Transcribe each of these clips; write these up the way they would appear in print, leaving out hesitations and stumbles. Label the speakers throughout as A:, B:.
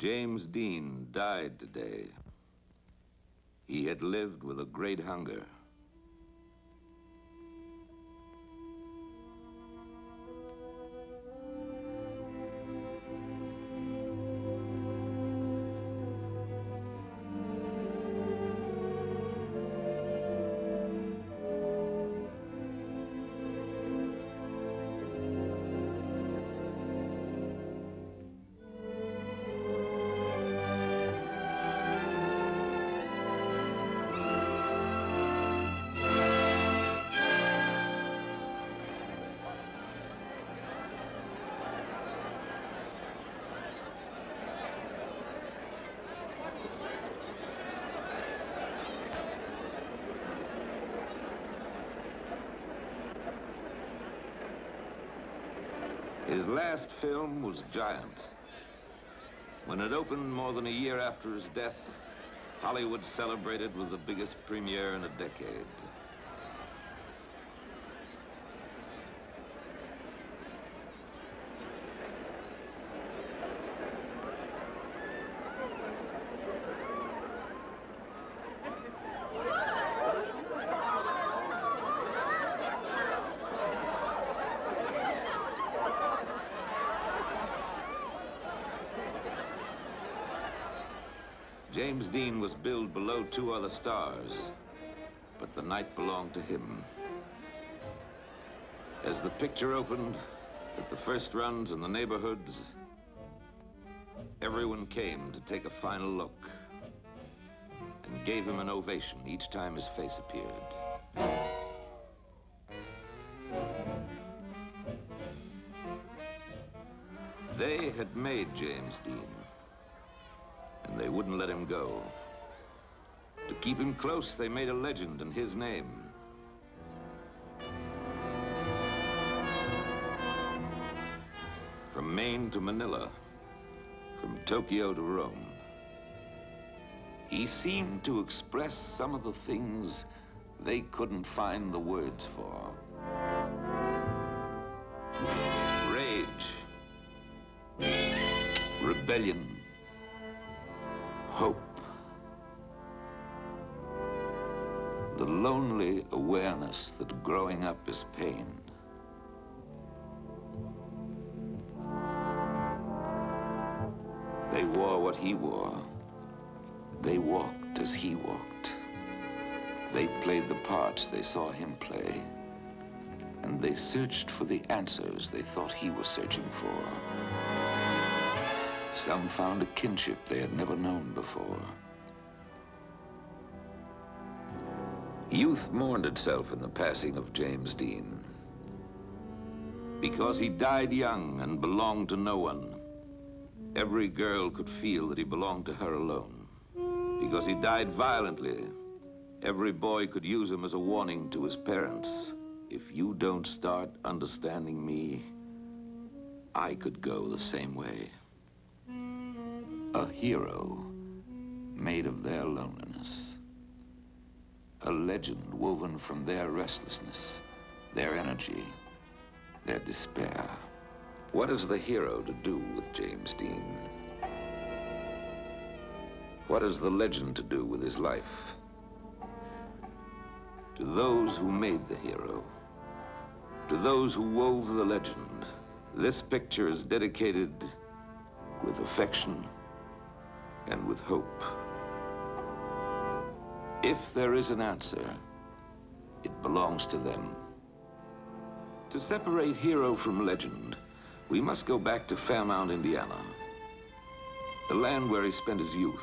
A: James Dean died today. He had lived with a great hunger. His last film was Giant. When it opened more than a year after his death, Hollywood celebrated with the biggest premiere in a decade. James Dean was billed below two other stars, but the night belonged to him. As the picture opened, at the first runs in the neighborhoods, everyone came to take a final look and gave him an ovation each time his face appeared. They had made James Dean, and they wouldn't let him go. To keep him close, they made a legend in his name. From Maine to Manila, from Tokyo to Rome, he seemed to express some of the things they couldn't find the words for. Rage, rebellion, hope. The lonely awareness that growing up is pain. They wore what he wore. They walked as he walked. They played the parts they saw him play. And they searched for the answers they thought he was searching for. Some found a kinship they had never known before. Youth mourned itself in the passing of James Dean. Because he died young and belonged to no one, every girl could feel that he belonged to her alone. Because he died violently, every boy could use him as a warning to his parents. If you don't start understanding me, I could go the same way. A hero made of their loneliness. A legend woven from their restlessness, their energy, their despair. What has the hero to do with James Dean? What has the legend to do with his life? To those who made the hero, to those who wove the legend, this picture is dedicated with affection and with hope. If there is an answer, it belongs to them. To separate hero from legend, we must go back to Fairmount, Indiana, the land where he spent his youth.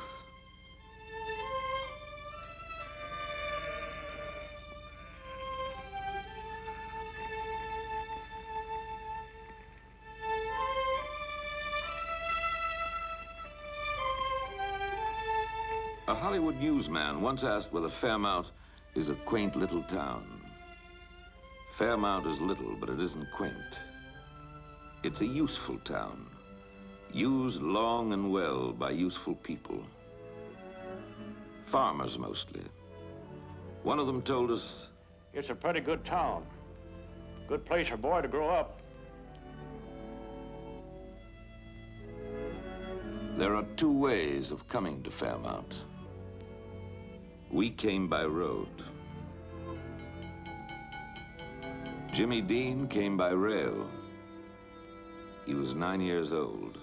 A: A Hollywood newsman once asked whether Fairmount is a quaint little town. Fairmount is little, but it isn't quaint. It's a useful town, used long and well by useful people. Farmers mostly. One of them told us,
B: "It's a pretty good town. Good place for a boy to grow up."
A: There are two ways of coming to Fairmount. We came by road. Jimmy Dean came by rail. He was 9 years old.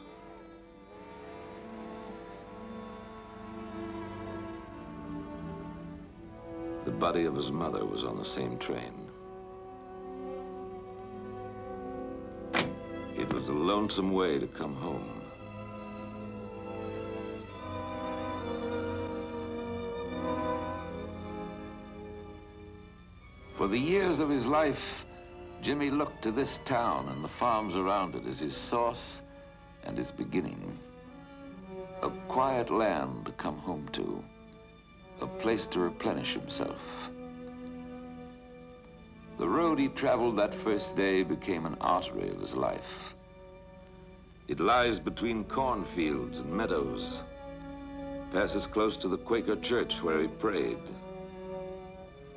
A: The body of his mother was on the same train. It was a lonesome way to come home. For the years of his life, Jimmy looked to this town and the farms around it as his source and his beginning. A quiet land to come home to, a place to replenish himself. The road he traveled that first day became an artery of his life. It lies between cornfields and meadows, passes close to the Quaker church where he prayed,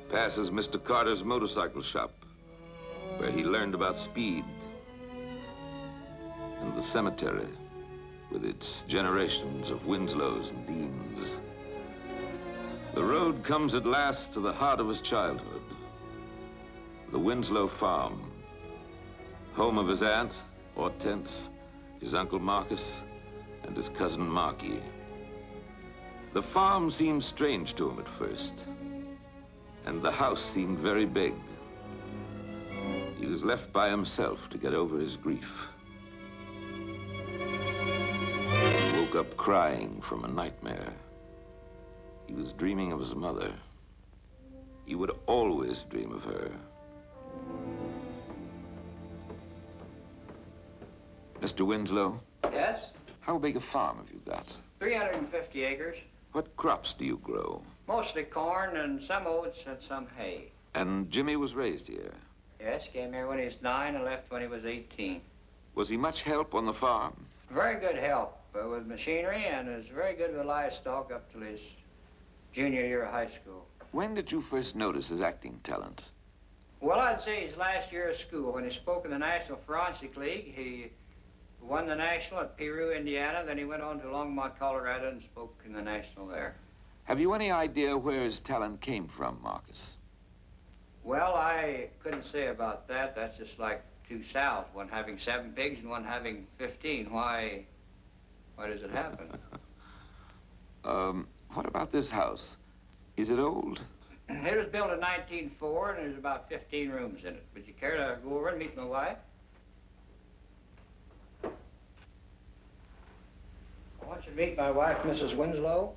A: passes Mr. Carter's motorcycle shop, where he learned about speed, and the cemetery with its generations of Winslows and Deans. The road comes at last to the heart of his childhood, the Winslow farm, home of his aunt, Hortense, his uncle Marcus, and his cousin Marky. The farm seemed strange to him at first, and the house seemed very big. He was left by himself to get over his grief. He woke up crying from a nightmare. He was dreaming of his mother. He would always dream of her. Mr. Winslow?
C: Yes?
A: How big a farm have you got?
C: 350 acres.
A: What crops do you grow?
C: Mostly corn and some oats and some hay.
A: And Jimmy was raised here.
C: Yes, came here when he was 9 and left when he was 18.
A: Was he much help on the farm?
C: Very good help with machinery and is very good with livestock up till his junior year of high school.
A: When did you first notice his acting talent?
C: Well, I'd say his last year of school. When he spoke in the National Forensic League, he won the National at Peru, Indiana. Then he went on to Longmont, Colorado, and spoke in the National there.
A: Have you any idea where his talent came from, Marcus?
C: Well, I couldn't say about that. That's just like two South, one having 7 pigs and one having 15. Why does it happen?
A: What about this house? Is it old?
C: It was built in 1904, and there's about 15 rooms in it. Would you care to go over and meet my wife? I want you to meet my wife, Mrs. Winslow.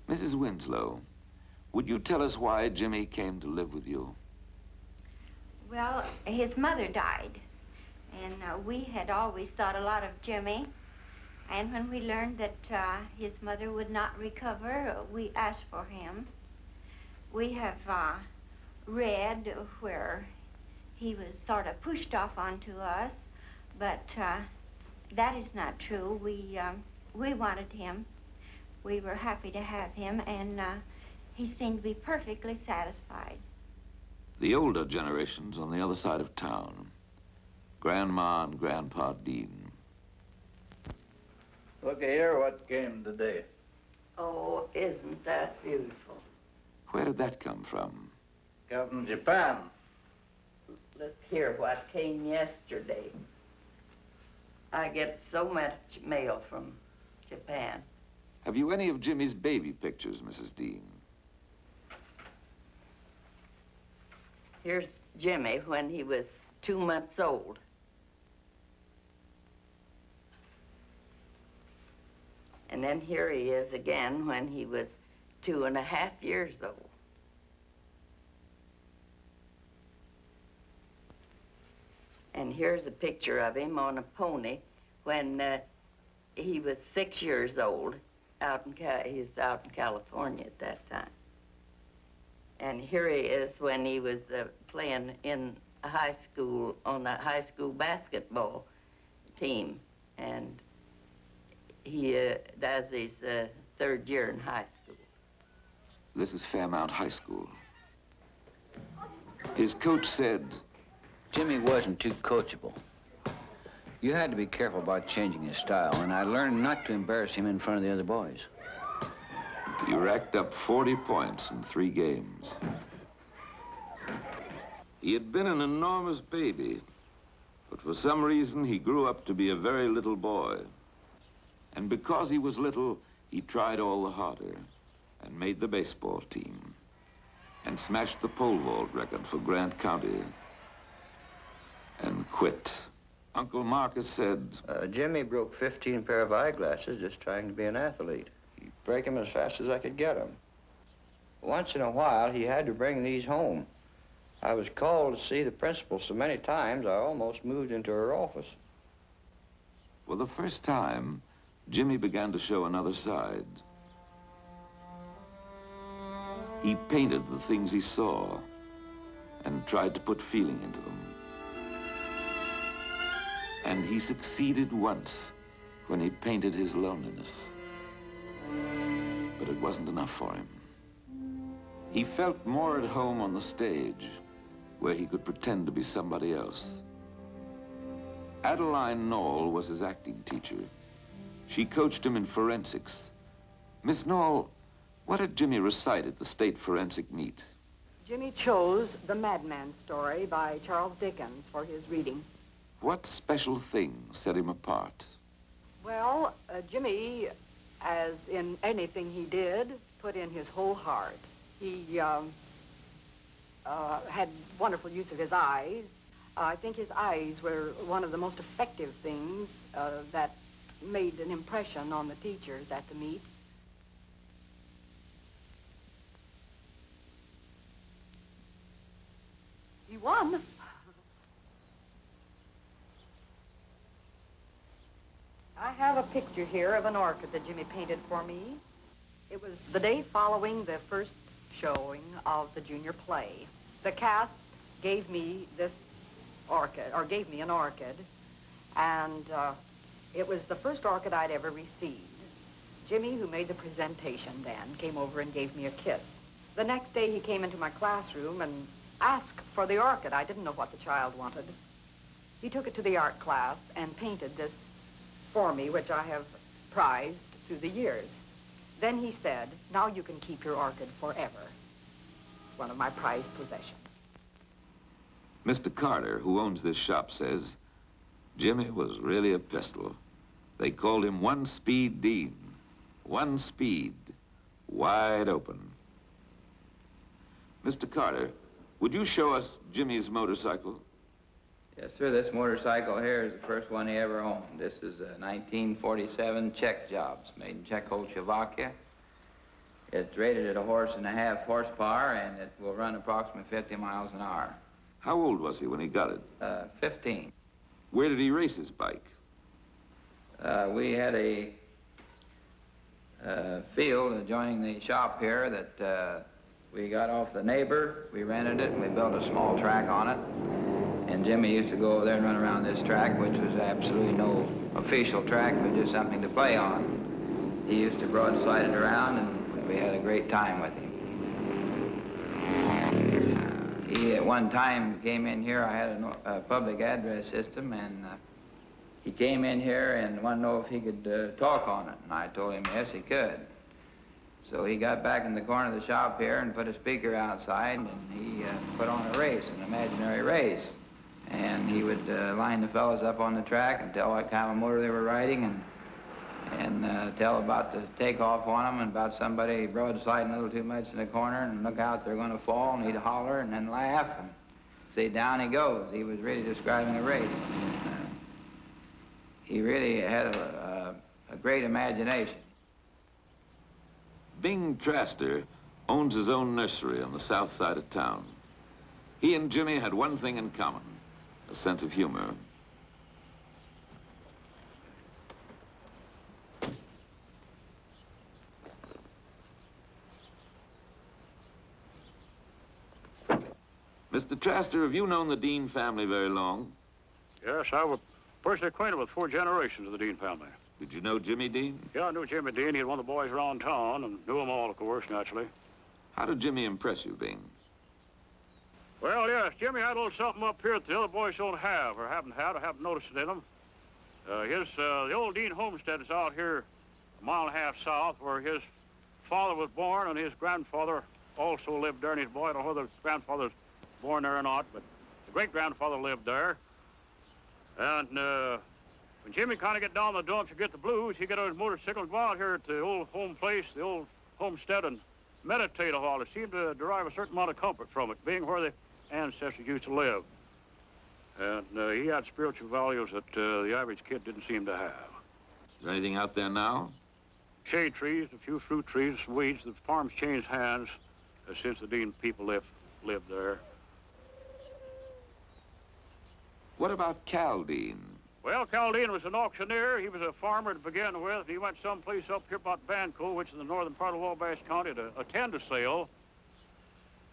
A: Mrs. Winslow, would you tell us why Jimmy came to live with you?
D: Well, his mother died, and we had always thought a lot of Jimmy. And when we learned that his mother would not recover, we asked for him. We have read where he was sort of pushed off onto us, but that is not true. We wanted him. We were happy to have him, and he seemed to be perfectly satisfied.
A: The older generations on the other side of town. Grandma and Grandpa Dean.
E: Look here, what came today?
F: Oh, isn't that beautiful?
A: Where did that come from?
E: Come from Japan.
F: Look here what came yesterday. I get so much mail from Japan.
A: Have you any of Jimmy's baby pictures, Mrs. Dean?
F: Here's Jimmy when he was 2 months old. And then here he is again when he was 2.5 years old. And here's a picture of him on a pony when he was 6 years old. He was out in California at that time. And here he is when he was playing in a high school, on the high school basketball team. And he does his 3rd year in high school.
A: This is Fairmount High School. His coach said,
G: Jimmy wasn't too coachable. You had to be careful about changing his style, and I learned not to embarrass him in front of the other boys.
A: He racked up 40 points in 3 games. He had been an enormous baby, but for some reason he grew up to be a very little boy. And because he was little, he tried all the harder and made the baseball team and smashed the pole vault record for Grant County and quit. Uncle Marcus said,
C: Jimmy broke 15 pair of eyeglasses just trying to be an athlete. He'd break them as fast as I could get them. Once in a while, he had to bring these home. I was called to see the principal so many times, I almost moved into her office.
A: for the first time, Jimmy began to show another side. He painted the things he saw and tried to put feeling into them. And he succeeded once when he painted his loneliness. But it wasn't enough for him. He felt more at home on the stage, where he could pretend to be somebody else. Adeline Knoll was his acting teacher. She coached him in forensics. Miss Knoll, what did Jimmy recite at the state forensic meet?
H: Jimmy chose The Madman Story by Charles Dickens for his reading.
A: What special thing set him apart?
H: Well, Jimmy, as in anything he did, put in his whole heart. He had wonderful use of his eyes. I think his eyes were one of the most effective things that made an impression on the teachers at the meet. He won. I have a picture here of an orchid that Jimmy painted for me. It was the day following the first showing of the junior play. The cast gave me this orchid, or gave me an orchid, and it was the first orchid I'd ever received. Jimmy, who made the presentation then, came over and gave me a kiss. The next day he came into my classroom and asked for the orchid. I didn't know what the child wanted. He took it to the art class and painted this for me, which I have prized through the years. Then he said, "Now you can keep your orchid forever." It's one of my prized possessions.
A: Mr. Carter, who owns this shop, says Jimmy was really a pistol. They called him One Speed Dean. One speed, wide open. Mr. Carter, would you show us Jimmy's motorcycle?
C: Yes, sir. This motorcycle here is the first one he ever owned. This is a 1947 Czech Jobs, made in Czechoslovakia. It's rated at 1.5 horsepower, and it will run approximately 50 miles an hour.
A: How old was he when he got it?
C: 15.
A: Where did he race his bike?
C: We had a field adjoining the shop here that we got off the neighbor. We rented it, and we built a small track on it. And Jimmy used to go over there and run around this track, which was absolutely no official track, but just something to play on. He used to broadside it around, and we had a great time with him. He, at one time, came in here. I had a public address system, and he came in here and wanted to know if he could talk on it. And I told him, yes, he could. So he got back in the corner of the shop here and put a speaker outside, and he put on a race, an imaginary race. And he would line the fellows up on the track and tell what kind of motor they were riding, and tell about the takeoff on them, and about somebody broadsiding a little too much in the corner, and look out, they're going to fall, and he'd holler and then laugh and say, down he goes. He was really describing a race. He really had a great imagination.
A: Bing Traster owns his own nursery on the south side of town. He and Jimmy had one thing in common, a sense of humor. Mr. Traster, have you known the Dean family very long?
B: Yes, I was personally acquainted with 4 generations of the Dean family.
A: Did you know Jimmy Dean?
B: Yeah, I knew Jimmy Dean. He had one of the boys around town, and knew them all, of course, naturally.
A: How did Jimmy impress you, Bing?
B: Well, yes, Jimmy had a little something up here that the other boys don't have, or haven't had, or haven't noticed it in them. The old Dean homestead is out here a mile and a half south where his father was born and his grandfather also lived there, and his boy, I don't know whether his grandfather was born there or not, but the great-grandfather lived there. And when Jimmy kind of get down the dumps and get the blues, he'd get on his motorcycle and go out here to the old home place, the old homestead, and meditate a while. It seemed to derive a certain amount of comfort from it, being where the ancestors used to live. And he had spiritual values that the average kid didn't seem to have.
A: Is there anything out there now?
B: Shade trees, a few fruit trees, some weeds. The farm's changed hands since the Dean people lived there.
A: What about Cal Dean?
B: Well, Cal Dean was an auctioneer. He was a farmer to begin with. He went someplace up here about Banco, which is in the northern part of Wabash County, to attend a sale.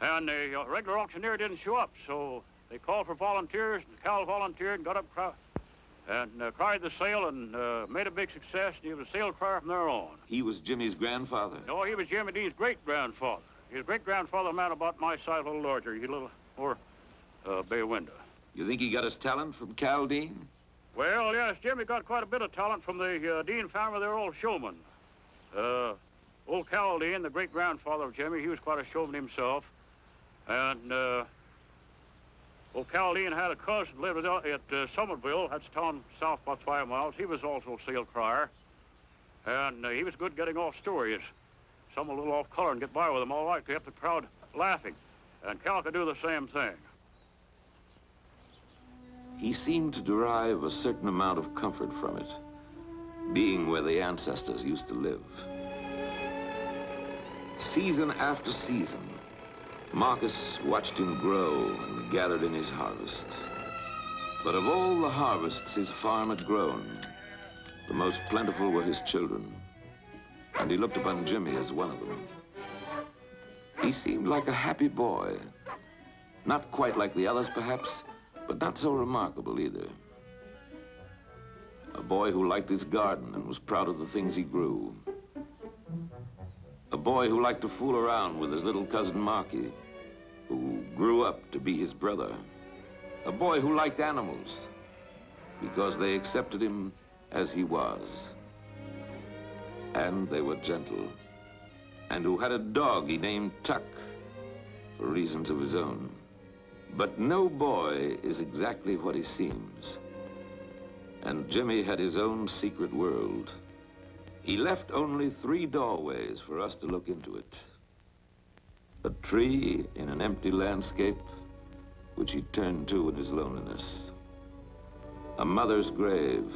B: And the regular auctioneer didn't show up, so they called for volunteers, and Cal volunteered and got up and cried the sale and made a big success, and he was a sale crier from there on.
A: He was Jimmy's grandfather?
B: No, he was Jimmy Dean's great-grandfather. His great-grandfather, a man about my size, a little larger. He a little more bay window.
A: You think he got his talent from Cal Dean?
B: Well, yes, Jimmy got quite a bit of talent from the Dean family. They're all showmen. Old Cal Dean, the great-grandfather of Jimmy, he was quite a showman himself. And old Cal Dean had a cousin lived at Somerville. That's a town south about 5 miles. He was also a sale crier. And he was good getting off stories. Some a little off color and get by with them all right. Kept the crowd laughing. And Cal could do the same thing.
A: He seemed to derive a certain amount of comfort from it, being where the ancestors used to live. Season after season, Marcus watched him grow and gathered in his harvest. But of all the harvests his farm had grown, the most plentiful were his children, and he looked upon Jimmy as one of them. He seemed like a happy boy, not quite like the others perhaps, but not so remarkable either. A boy who liked his garden and was proud of the things he grew. A boy who liked to fool around with his little cousin Marky, who grew up to be his brother. A boy who liked animals because they accepted him as he was. And they were gentle. And who had a dog he named Tuck for reasons of his own. But no boy is exactly what he seems. And Jimmy had his own secret world. He left only 3 doorways for us to look into it. A tree in an empty landscape, which he turned to in his loneliness. A mother's grave,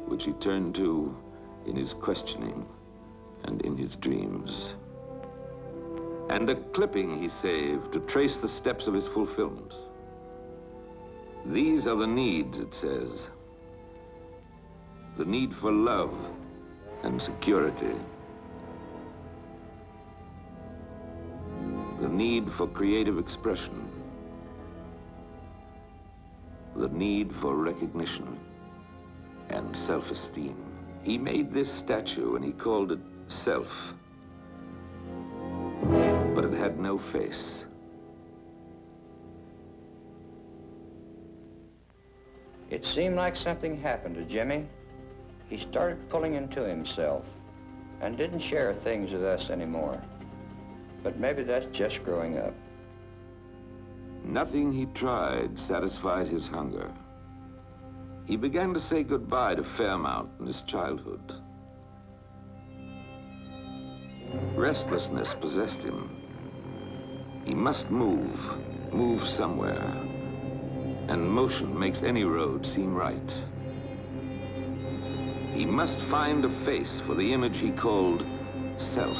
A: which he turned to in his questioning and in his dreams. And a clipping he saved to trace the steps of his fulfillment. These are the needs, it says. The need for love and security. The need for creative expression. The need for recognition and self-esteem. He made this statue and he called it Self. But it had no face.
G: It seemed like something happened to Jimmy. He started pulling into himself and didn't share things with us anymore. But maybe that's just growing up.
A: Nothing he tried satisfied his hunger. He began to say goodbye to Fairmount in his childhood. Restlessness possessed him. He must move somewhere. And motion makes any road seem right. He must find a face for the image he called Self.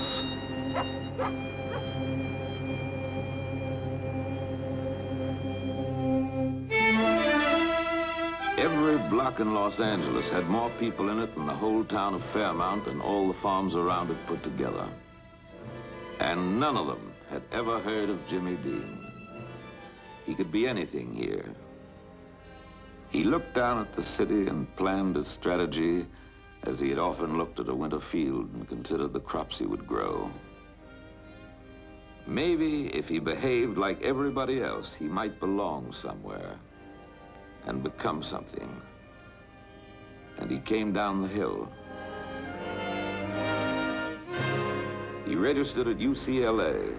A: Every block in Los Angeles had more people in it than the whole town of Fairmount and all the farms around it put together. And none of them had ever heard of Jimmy Dean. He could be anything here. He looked down at the city and planned his strategy as he had often looked at a winter field and considered the crops he would grow. Maybe if he behaved like everybody else, he might belong somewhere and become something. and he came down the hill. He registered at UCLA,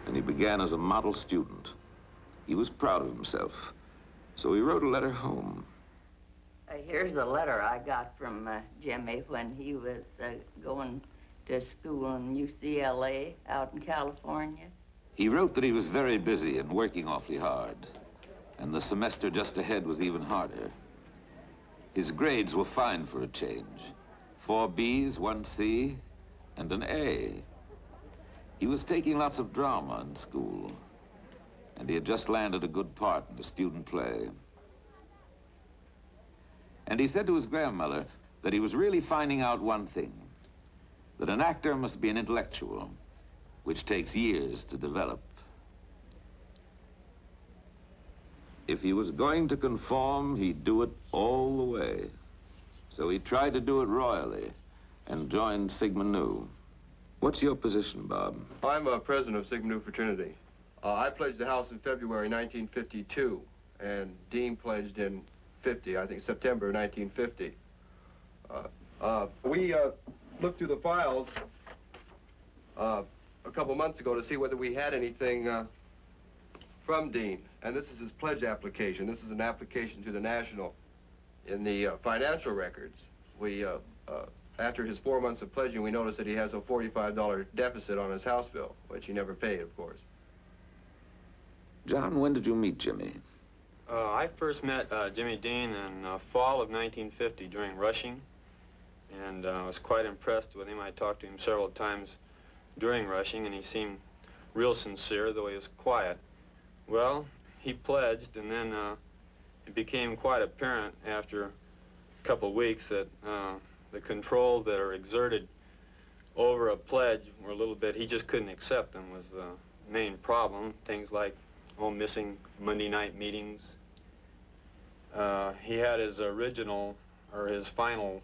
A: and he began as a model student. He was proud of himself, so he wrote a letter home.
F: Here's a letter I got from Jimmy when he was going to school in UCLA out in California.
A: He wrote that he was very busy and working awfully hard, and the semester just ahead was even harder. His grades were fine for a change. 4 B's, 1 C, and an A. He was taking lots of drama in school, and he had just landed a good part in a student play. And he said to his grandmother that he was really finding out one thing, that an actor must be an intellectual, which takes years to develop. If he was going to conform, he'd do it all the way. So he tried to do it royally and joined Sigma Nu. What's your position, Bob?
I: I'm president of Sigma Nu Fraternity. I pledged the house in February 1952, and Dean pledged in 50, I think September 1950. We looked through the files a couple months ago to see whether we had anything from Dean, and this is his pledge application. This is an application to the National. In the financial records, we, after his 4 months of pledging, we noticed that he has a $45 deficit on his house bill, which he never paid, of course.
A: John, when did you meet Jimmy?
J: I first met Jimmy Dean in fall of 1950 during rushing, and I was quite impressed with him. I talked to him several times during rushing, and he seemed real sincere, though he was quiet. Well, he pledged, and then it became quite apparent after a couple of weeks that the controls that are exerted over a pledge were a little bit, he just couldn't accept them was the main problem. Things like, missing Monday night meetings. He had his original, or his final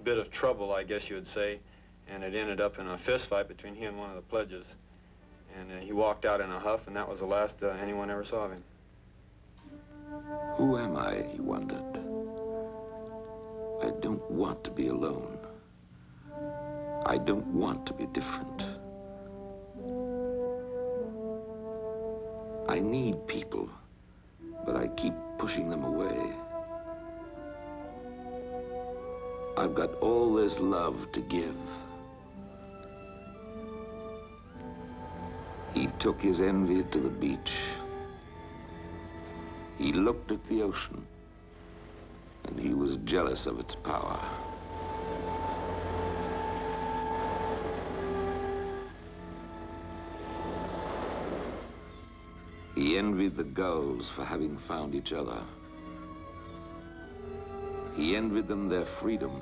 J: bit of trouble, I guess you would say, and it ended up in a fist fight between he and one of the pledges. And he walked out in a huff, and that was the last anyone ever saw of him.
A: Who am I, he wondered. I don't want to be alone. I don't want to be different. I need people, but I keep pushing them away. I've got all this love to give. He took his envy to the beach. He looked at the ocean, and he was jealous of its power. He envied the gulls for having found each other. He envied them their freedom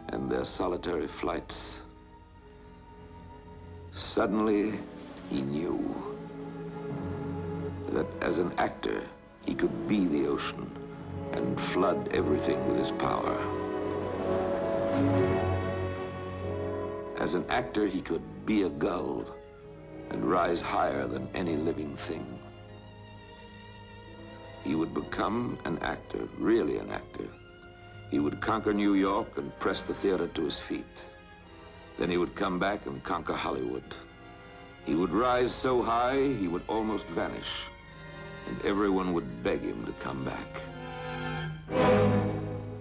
A: and their solitary flights. Suddenly, he knew that as an actor, he could be the ocean and flood everything with his power. As an actor, he could be a gull and rise higher than any living thing. He would become an actor, really an actor. He would conquer New York and press the theater to his feet. Then he would come back and conquer Hollywood. He would rise so high, he would almost vanish, and everyone would beg him to come back.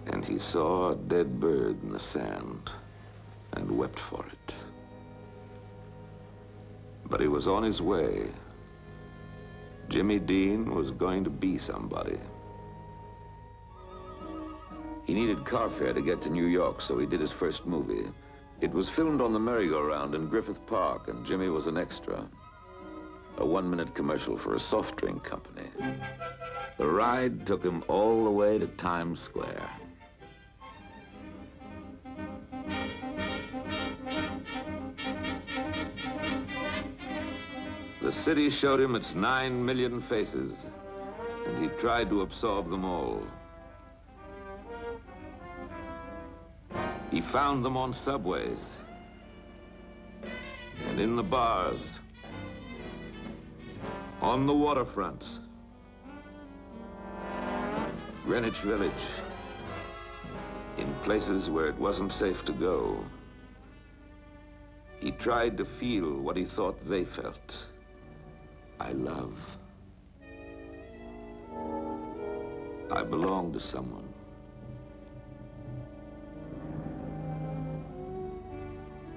A: And he saw a dead bird in the sand and wept for it. But he was on his way. Jimmy Dean was going to be somebody. He needed car fare to get to New York, so he did his first movie. It was filmed on the merry-go-round in Griffith Park, and Jimmy was an extra. A 1-minute commercial for a soft drink company. The ride took him all the way to Times Square. The city showed him its 9 million faces, and he tried to absorb them all. He found them on subways, and in the bars, on the waterfronts, Greenwich Village, places where it wasn't safe to go. He tried to feel what he thought they felt. I love. I belong to someone.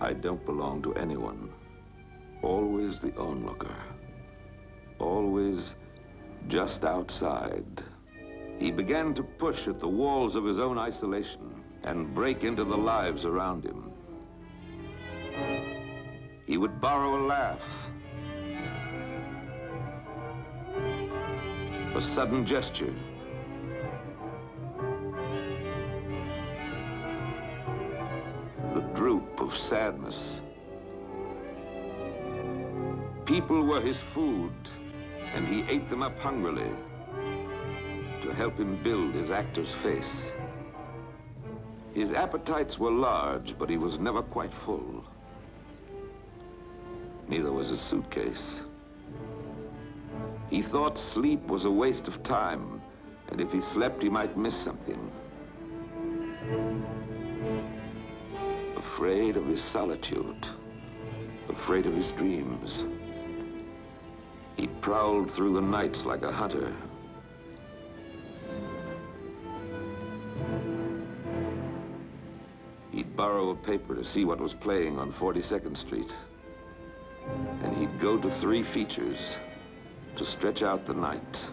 A: I don't belong to anyone. Always the onlooker. Always just outside. He began to push at the walls of his own isolation and break into the lives around him. He would borrow a laugh, a sudden gesture, the droop of sadness. People were his food, and he ate them up hungrily to help him build his actor's face. His appetites were large, but he was never quite full. Neither was his suitcase. He thought sleep was a waste of time, and if he slept, he might miss something. Afraid of his solitude, afraid of his dreams, he prowled through the nights like a hunter. He'd borrow a paper to see what was playing on 42nd Street. And he'd go to 3 features to stretch out the night.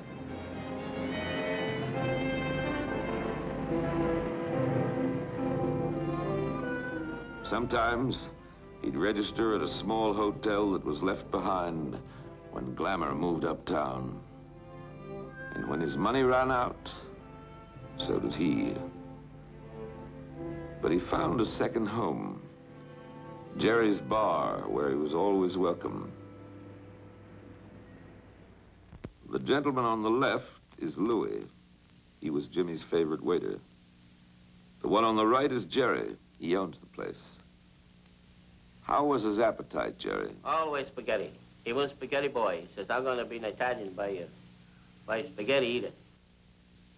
A: Sometimes he'd register at a small hotel that was left behind when glamour moved uptown. And when his money ran out, so did he. But he found a second home. Jerry's bar, where he was always welcome. The gentleman on the left is Louis. He was Jimmy's favorite waiter. The one on the right is Jerry. He owns the place. How was his appetite, Jerry?
K: Always spaghetti. He was a spaghetti boy. He says, I'm going to be an Italian by spaghetti eater.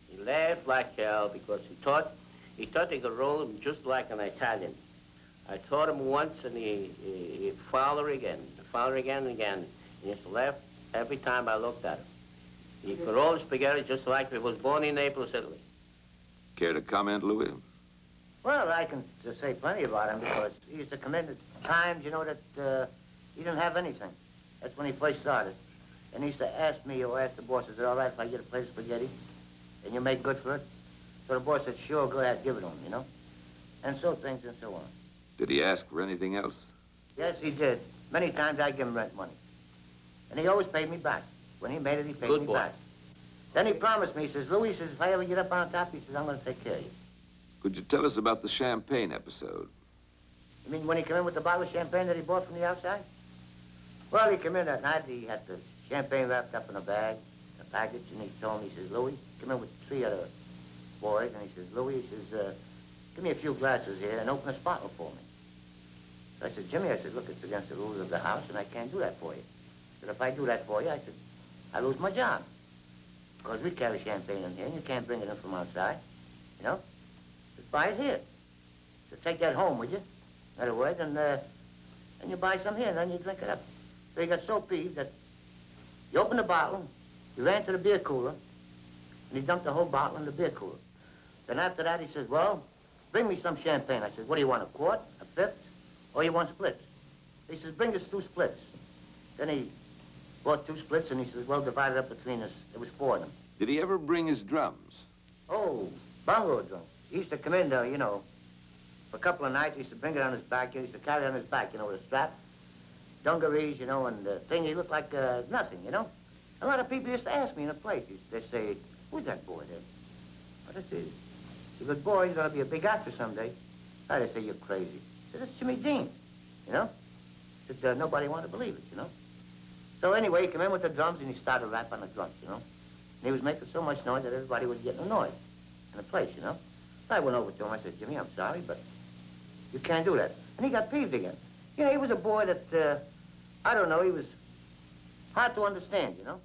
K: He laughed like hell because he thought he could roll him just like an Italian. I taught him once, and he fouled her again and again. And he used to laugh every time I looked at him. He could roll spaghetti just like he was born in Naples, Italy.
A: Care to comment, Louis?
L: Well, I can just say plenty about him because he used to come in at times, you know, that he didn't have anything. That's when he first started. And he used to ask me or ask the boss, is it all right if I get a plate of spaghetti and you make good for it? So the boss said, sure, go ahead, give it to him, you know? And so things and so on.
A: Did he ask for anything else?
L: Yes, he did. Many times I'd give him rent money. And he always paid me back. When he made it, he paid me back. Then he promised me, he says, Louis, he says, if I ever get up on top, he says, I'm going to take care of you.
A: Could you tell us about the champagne episode?
L: You mean when he came in with the bottle of champagne that he bought from the outside? Well, he came in that night, he had the champagne wrapped up in a bag, a package, and he told me, he says, Louis, come in with 3 other boys, and he says, Louis, he says, give me a few glasses here and open this bottle for me. So I said, Jimmy, I said, look, it's against the rules of the house, and I can't do that for you. I said, if I do that for you, I said, I lose my job. Because we carry champagne in here, and you can't bring it in from outside, you know? Just buy it here. So take that home, would you? In other words, and you buy some here, and then you drink it up. So he got so peeved that he opened the bottle, he ran to the beer cooler, and he dumped the whole bottle in the beer cooler. Then after that, he says, well, bring me some champagne. I said, what do you want, a quart, a fifth, or you want splits? He says, bring us 2 splits. Then he bought 2 splits, and he says, well, divide it up between us. There was 4 of them.
A: Did he ever bring his drums?
L: Oh, bongo drums. He used to come in there, you know, for a couple of nights. He used to bring it on his back. He used to carry it on his back, you know, with a strap. Dungarees, you know, and the thing, he looked like nothing, you know. A lot of people used to ask me in a place. They'd say, who's that boy there? But I said, he goes, boy, he's going to be a big actor someday. I'd say, you're crazy. I said, it's Jimmy Dean, you know. I said, nobody wanted to believe it, you know. So anyway, he came in with the drums, and he started rapping the drums, you know. And he was making so much noise that everybody was getting annoyed in the place, you know. So I went over to him. I said, Jimmy, I'm sorry, but you can't do that. And he got peeved again. You know, he was a boy that, I don't know, he was hard to understand, you know.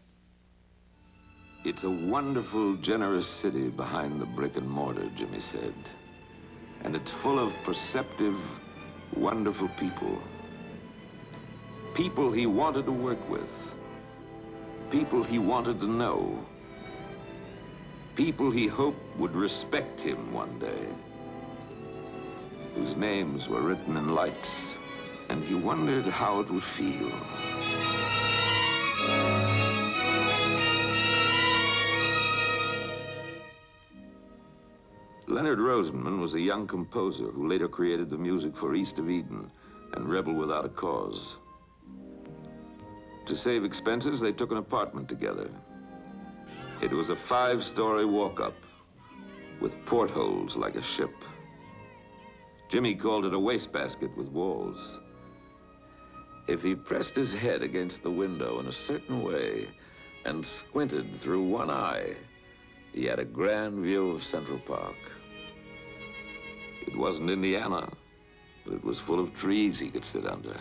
A: It's a wonderful, generous city behind the brick and mortar, Jimmy said. And it's full of perceptive, wonderful people. People he wanted to work with. People he wanted to know. People he hoped would respect him one day. Whose names were written in lights, and he wondered how it would feel. Leonard Rosenman was a young composer who later created the music for East of Eden and Rebel Without a Cause. To save expenses, they took an apartment together. It was a 5-story walk-up with portholes like a ship. Jimmy called it a wastebasket with walls. If he pressed his head against the window in a certain way and squinted through one eye, he had a grand view of Central Park. It wasn't Indiana, but it was full of trees he could sit under.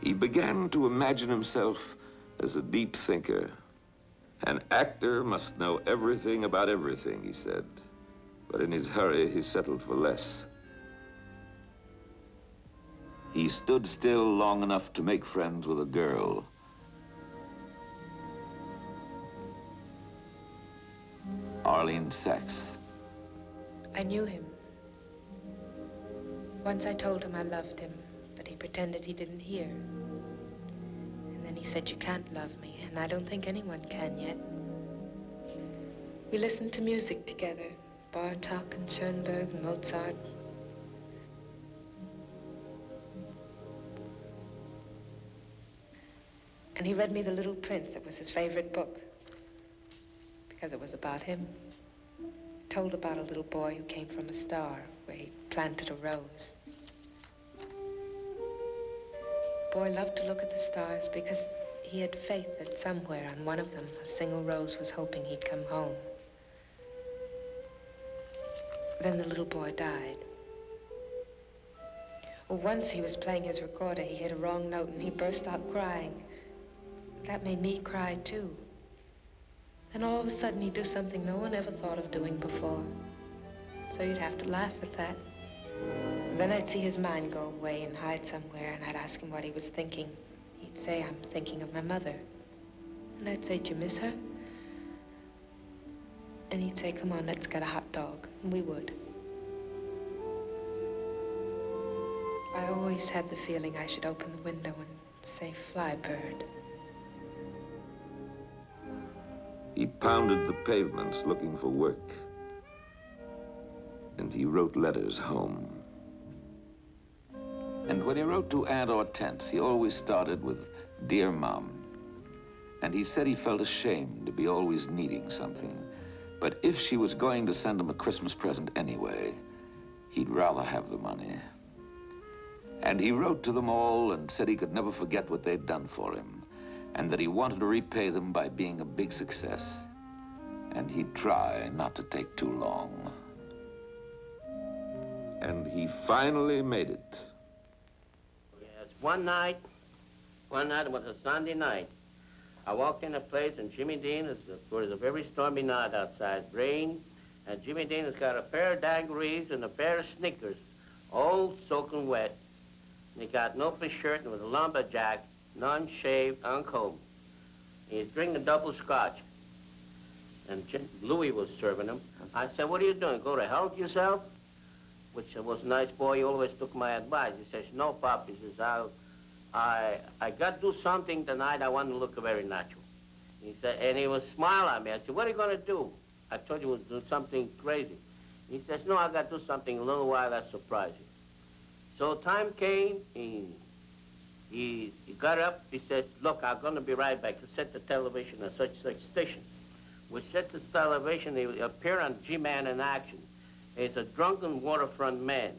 A: He began to imagine himself as a deep thinker. An actor must know everything about everything, he said. But in his hurry, he settled for less. He stood still long enough to make friends with a girl. Arlene Sachs.
M: I knew him. Once I told him I loved him, but he pretended he didn't hear. And then he said, "You can't love me," and I don't think anyone can yet. We listened to music together, Bartok and Schoenberg and Mozart. And he read me The Little Prince. It was his favorite book, because it was about him. It told about a little boy who came from a star, where he planted a rose. The boy loved to look at the stars because he had faith that somewhere on one of them, a single rose was hoping he'd come home. Then the little boy died. Well, once he was playing his recorder, he hit a wrong note and he burst out crying. That made me cry too. And all of a sudden he'd do something no one ever thought of doing before. So you'd have to laugh at that. Then I'd see his mind go away and hide somewhere, and I'd ask him what he was thinking. He'd say, "I'm thinking of my mother." And I'd say, "Do you miss her?" And he'd say, "Come on, let's get a hot dog." And we would. I always had the feeling I should open the window and say, "Fly, bird."
A: He pounded the pavements looking for work. And he wrote letters home. And when he wrote to Aunt Hortense, he always started with, "Dear Mom." And he said he felt ashamed to be always needing something. But if she was going to send him a Christmas present anyway, he'd rather have the money. And he wrote to them all and said he could never forget what they'd done for him, and that he wanted to repay them by being a big success. And he'd try not to take too long. And he finally made it.
K: Yes, one night, it was a Sunday night. I walked in a place, and Jimmy Dean, it was a very stormy night outside, rain, and Jimmy Dean has got a pair of dungarees and a pair of sneakers, all soaking wet. And he got an open shirt, and it was a lumberjack, unshaved, uncombed. He's drinking double scotch. And Louis was serving him. I said, "What are you doing? Go to hell with yourself?" Which was a nice boy. He always took my advice. He says, "No, Pop." He says, I got to do something tonight. I want to look very natural. He said, and he was smiling at me. I said, "What are you going to do?" I told you we'll do something crazy. He says, "No, I got to do something a little while that surprised you." So time came. He got up. He said, "Look, I'm going to be right back. Set the television at such station." We set the television. He appeared on G-Man in action. He's a drunken waterfront man.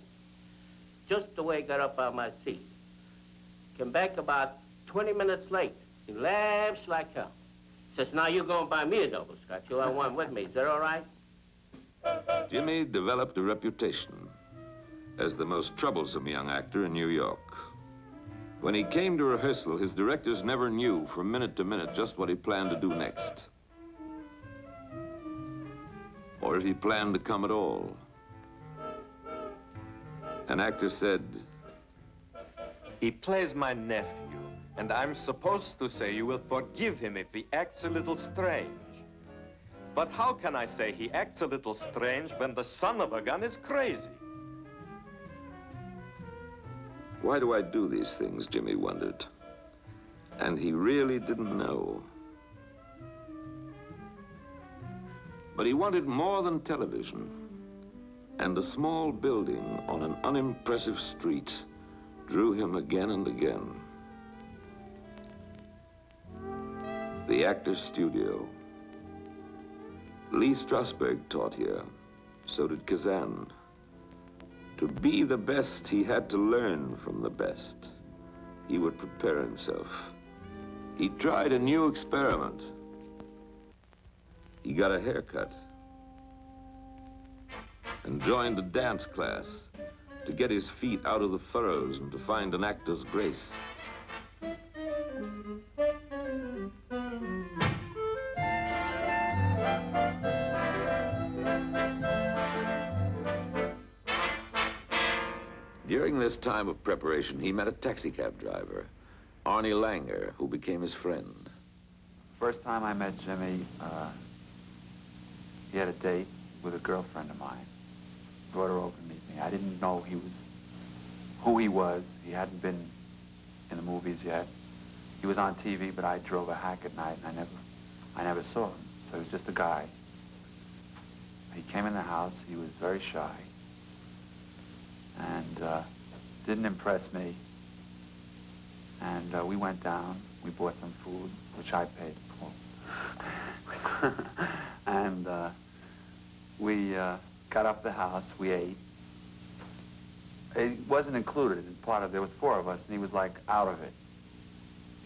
K: Just the way he got up out of my seat. Came back about 20 minutes late. He laughs like hell. Says, "Now you're going to buy me a double scotch. You'll have one with me. Is that all right?"
A: Jimmy developed a reputation as the most troublesome young actor in New York. When he came to rehearsal, his directors never knew from minute to minute just what he planned to do next. Or if he planned to come at all. An actor said,
N: "He plays my nephew, and I'm supposed to say you will forgive him if he acts a little strange. But how can I say he acts a little strange when the son of a gun is crazy?"
A: Why do I do these things, Jimmy wondered. And he really didn't know. But he wanted more than television. And a small building on an unimpressive street drew him again and again. The Actors Studio. Lee Strasberg taught here. So did Kazan. To be the best, he had to learn from the best. He would prepare himself. He tried a new experiment. He got a haircut and joined a dance class to get his feet out of the furrows and to find an actor's grace. During this time of preparation, he met a taxicab driver, Arnie Langer, who became his friend.
O: First time I met Jimmy, he had a date with a girlfriend of mine. Brought her over to meet me. I didn't know who he was. He hadn't been in the movies yet. He was on TV, but I drove a hack at night, and I never saw him. So he was just a guy. He came in the house. He was very shy, and didn't impress me. And we went down. We bought some food, which I paid for. And we got up the house. We ate. It wasn't included in part of. There was 4 of us, and he was like out of it.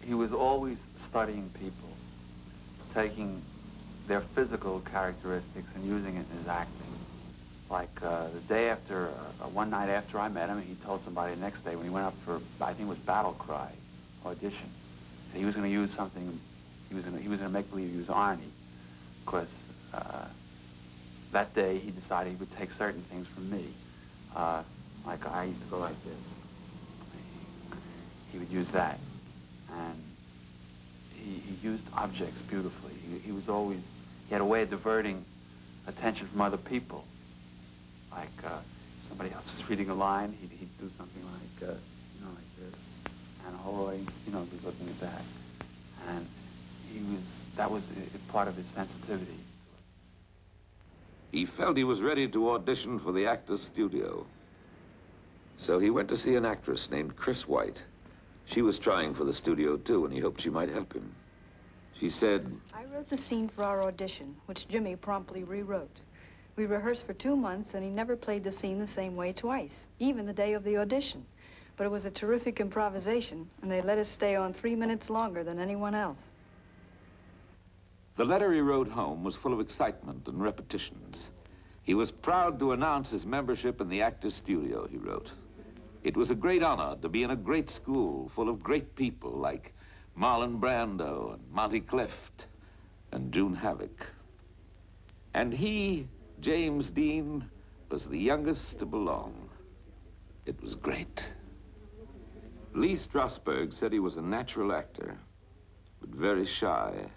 O: He was always studying people, taking their physical characteristics and using it in his acting. Like the day after, one night after I met him, he told somebody the next day when he went up for, I think it was Battle Cry audition, that he was going to use something. He was going to make believe he was Arnie, because that day he decided he would take certain things from me. Like I used to go like this. He would use that, and he used objects beautifully. He had a way of diverting attention from other people. Like somebody else was reading a line, he'd do something like, like this, and the whole audience, was looking at that, and that was part of his sensitivity.
A: He felt he was ready to audition for the Actors Studio. So he went to see an actress named Chris White. She was trying for the studio too, and he hoped she might help him. She said,
P: "I wrote the scene for our audition, which Jimmy promptly rewrote. We rehearsed for 2 months, and he never played the scene the same way twice, even the day of the audition. But it was a terrific improvisation, and they let us stay on 3 minutes longer than anyone else."
A: The letter he wrote home was full of excitement and repetitions. He was proud to announce his membership in the Actors Studio, he wrote. It was a great honor to be in a great school full of great people like Marlon Brando and Monty Clift and June Havoc. And he, James Dean, was the youngest to belong. It was great. Lee Strasberg said he was a natural actor, but very shy,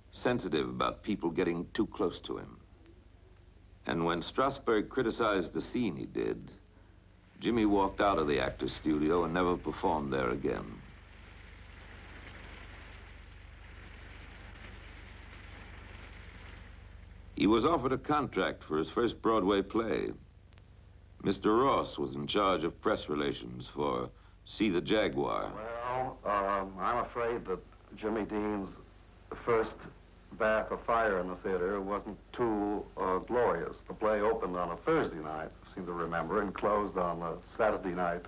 A: sensitive about people getting too close to him. And when Strasberg criticized the scene he did, Jimmy walked out of the Actors Studio and never performed there again. He was offered a contract for his first Broadway play. Mr. Ross was in charge of press relations for See the Jaguar.
E: Well, I'm afraid that Jimmy Dean's first bath of fire in the theater wasn't too glorious. The play opened on a Thursday night, I seem to remember, and closed on a Saturday night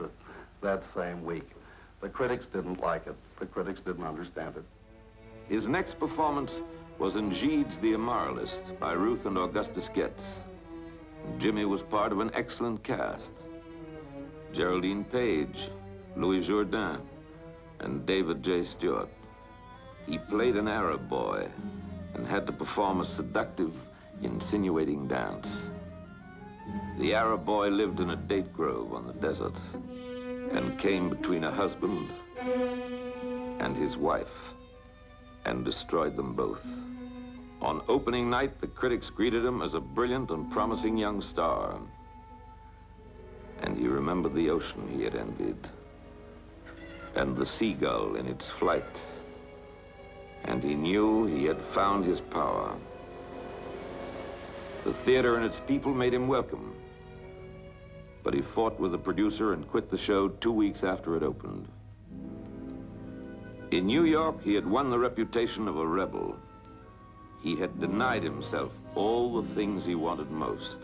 E: that same week. The critics didn't like it. The critics didn't understand it.
A: His next performance was in Gide's The Immoralist by Ruth and Augustus Getz. Jimmy was part of an excellent cast. Geraldine Page, Louis Jourdain, and David J. Stewart. He played an Arab boy and had to perform a seductive, insinuating dance. The Arab boy lived in a date grove on the desert and came between a husband and his wife and destroyed them both. On opening night, the critics greeted him as a brilliant and promising young star. And he remembered the ocean he had envied and the seagull in its flight. And he knew he had found his power. The theater and its people made him welcome. But he fought with the producer and quit the show 2 weeks after it opened. In New York, he had won the reputation of a rebel. He had denied himself all the things he wanted most.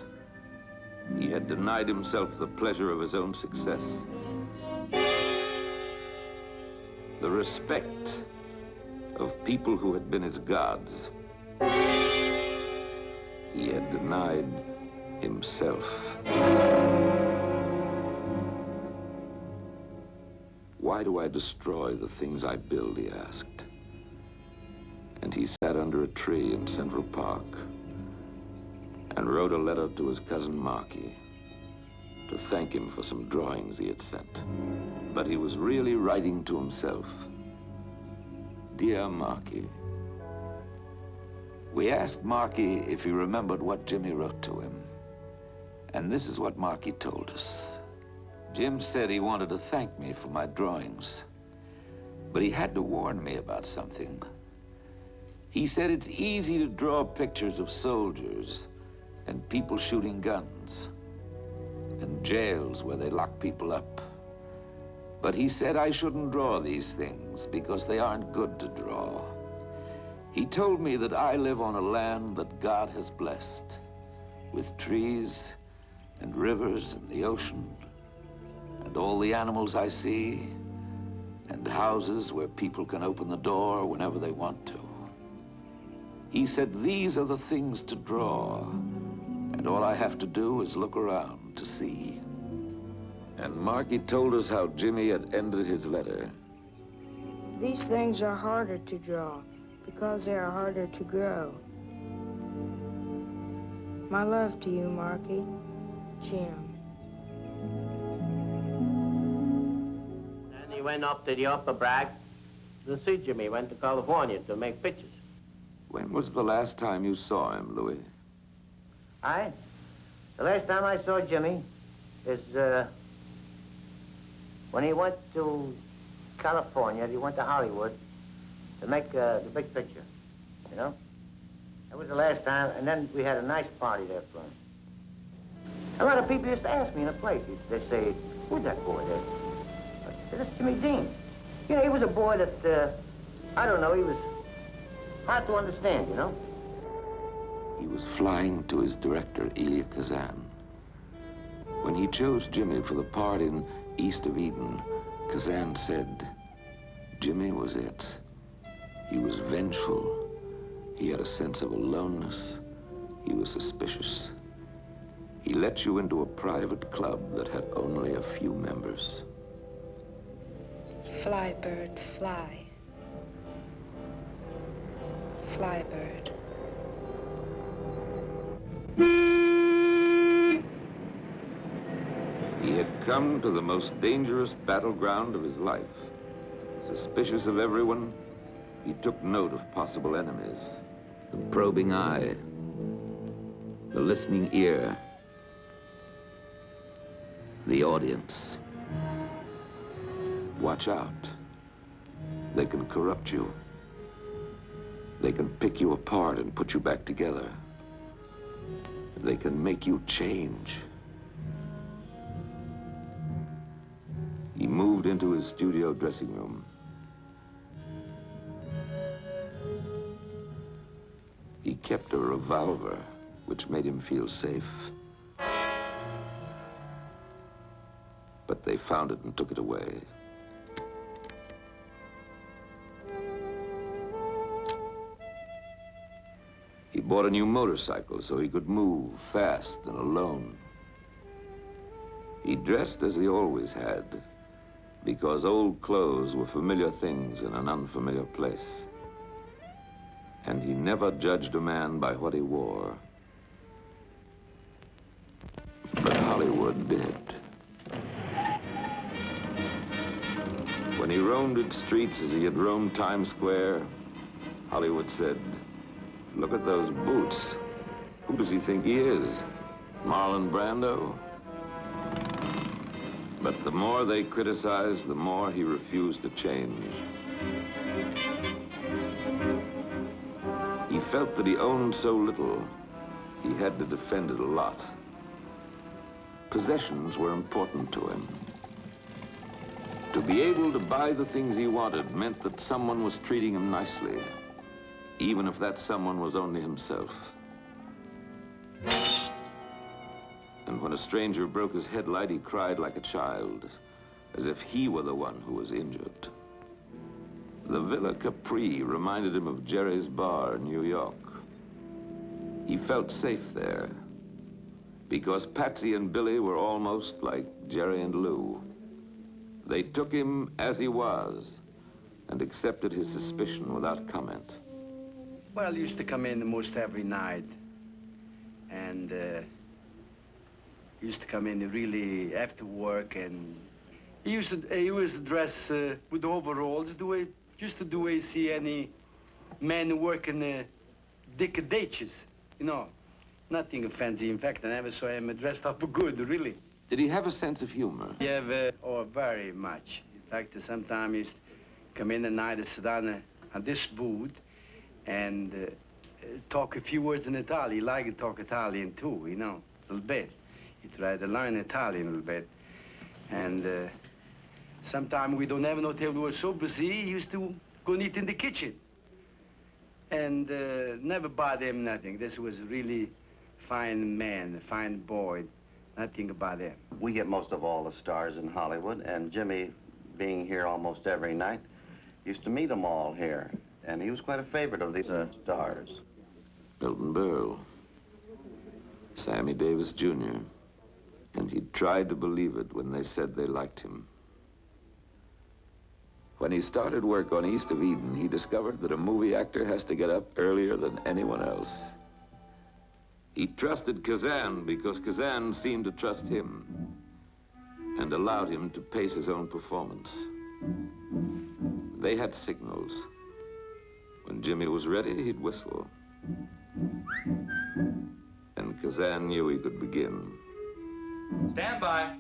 A: He had denied himself the pleasure of his own success. The respect of people who had been his gods. He had denied himself. Why do I destroy the things I build, he asked. And he sat under a tree in Central Park and wrote a letter to his cousin Marky to thank him for some drawings he had sent. But he was really writing to himself. Dear Marky. We asked Marky if he remembered what Jimmy wrote to him. And this is what Marky told us. Jim said he wanted to thank me for my drawings, but he had to warn me about something. He said it's easy to draw pictures of soldiers and people shooting guns and jails where they lock people up. But he said I shouldn't draw these things because they aren't good to draw. He told me that I live on a land that God has blessed, with trees and rivers and the ocean, and all the animals I see, and houses where people can open the door whenever they want to. He said these are the things to draw, and all I have to do is look around to see. And Marky told us how Jimmy had ended his letter.
Q: These things are harder to draw because they are harder to grow. My love to you, Marky. Jim.
K: And he went up to the upper Bragg to see Jimmy. Went to California to make pictures.
A: When was the last time you saw him, Louis?
L: The last time I saw Jimmy is when he went to California. He went to Hollywood to make the big picture, you know? That was the last time, and then we had a nice party there for him. A lot of people used to ask me in a place. They'd say, who's that boy there? I said, that's Jimmy Dean. You know, he was a boy that, I don't know, he was hard to understand, you know?
A: He was flying to his director, Elia Kazan. When he chose Jimmy for the part in East of Eden, Kazan said, Jimmy was it. He was vengeful. He had a sense of aloneness. He was suspicious. He let you into a private club that had only a few members.
M: Fly, bird, fly. Fly, bird.
A: He had come to the most dangerous battleground of his life. Suspicious of everyone, he took note of possible enemies. The probing eye, the listening ear, the audience. Watch out. They can corrupt you. They can pick you apart and put you back together. They can make you change. He moved into his studio dressing room. He kept a revolver, which made him feel safe. But they found it and took it away. He bought a new motorcycle so he could move fast and alone. He dressed as he always had, because old clothes were familiar things in an unfamiliar place. And he never judged a man by what he wore. Hollywood did. When he roamed its streets as he had roamed Times Square, Hollywood said, "Look at those boots. Who does he think he is? Marlon Brando?" But the more they criticized, the more he refused to change. He felt that he owned so little, he had to defend it a lot. Possessions were important to him. To be able to buy the things he wanted meant that someone was treating him nicely, even if that someone was only himself. And when a stranger broke his headlight, he cried like a child, as if he were the one who was injured. The Villa Capri reminded him of Jerry's bar in New York. He felt safe there, because Patsy and Billy were almost like Jerry and Lou. They took him as he was and accepted his suspicion without comment.
R: Well, he used to come in almost every night. And he used to come in really after work, and he used to dress with overalls, just the way you see any man working Dick ditches, you know. Nothing fancy. In fact, I never saw him dressed up good, really.
A: Did he have a sense of humor?
R: Yeah, oh, very much. In fact, sometimes he used to come in at night and sit down on this booth and talk a few words in Italian. He liked to talk Italian, too, you know, a little bit. He tried to learn Italian a little bit. And sometimes we don't have no table. We were so busy, he used to go and eat in the kitchen. And never bothered him nothing. This was a really fine man, a fine boy. Nothing about him.
S: We get most of all the stars in Hollywood, and Jimmy, being here almost every night, used to meet them all here. And he was quite a favorite of these stars.
A: Milton Berle, Sammy Davis Jr., and he tried to believe it when they said they liked him. When he started work on East of Eden, he discovered that a movie actor has to get up earlier than anyone else. He trusted Kazan because Kazan seemed to trust him and allowed him to pace his own performance. They had signals. When Jimmy was ready, he'd whistle. And Kazan knew he could begin.
T: Stand by.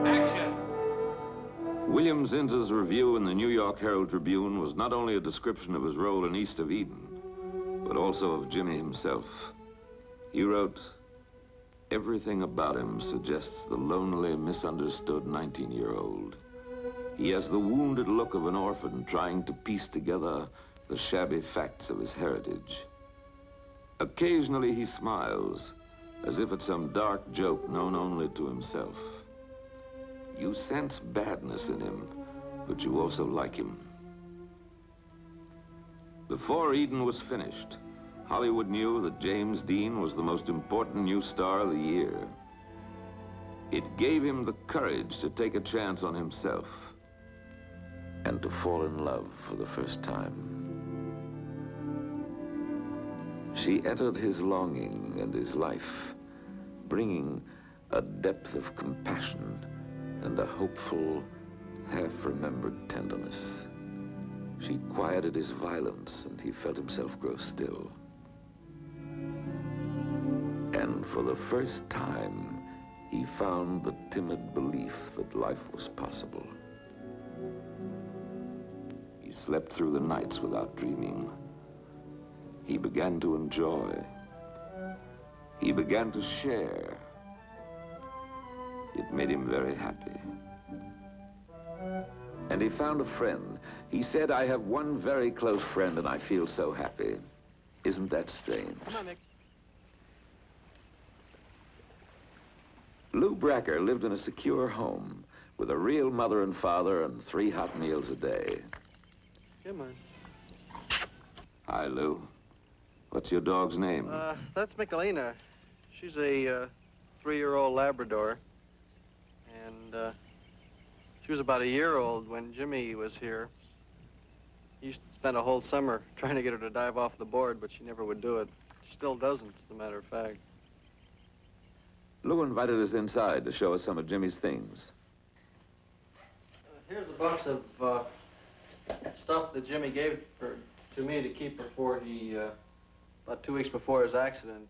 T: Action.
A: William Zinz's review in the New York Herald Tribune was not only a description of his role in East of Eden, but also of Jimmy himself. He wrote, "Everything about him suggests the lonely, misunderstood 19-year-old. He has the wounded look of an orphan trying to piece together the shabby facts of his heritage. Occasionally he smiles, as if at some dark joke known only to himself. You sense badness in him, but you also like him." Before Eden was finished, Hollywood knew that James Dean was the most important new star of the year. It gave him the courage to take a chance on himself and to fall in love for the first time. She entered his longing and his life, bringing a depth of compassion and a hopeful, half-remembered tenderness. She quieted his violence, and he felt himself grow still. And for the first time, he found the timid belief that life was possible. He slept through the nights without dreaming. He began to enjoy. He began to share. It made him very happy. And he found a friend. He said, "I have one very close friend, and I feel so happy." Isn't that strange?
J: Come on, Nick.
A: Lou Bracker lived in a secure home with a real mother and father and 3 hot meals a day.
J: Come on.
A: Hi, Lou. What's your dog's name?
U: That's Michelina. She's a 3-year-old Labrador. And she was about a year old when Jimmy was here. He used to spend a whole summer trying to get her to dive off the board, but she never would do it. She still doesn't, as a matter of fact.
A: Lou invited us inside to show us some of Jimmy's things.
U: Here's a box of stuff that Jimmy gave to me to keep before he, about 2 weeks before his accident.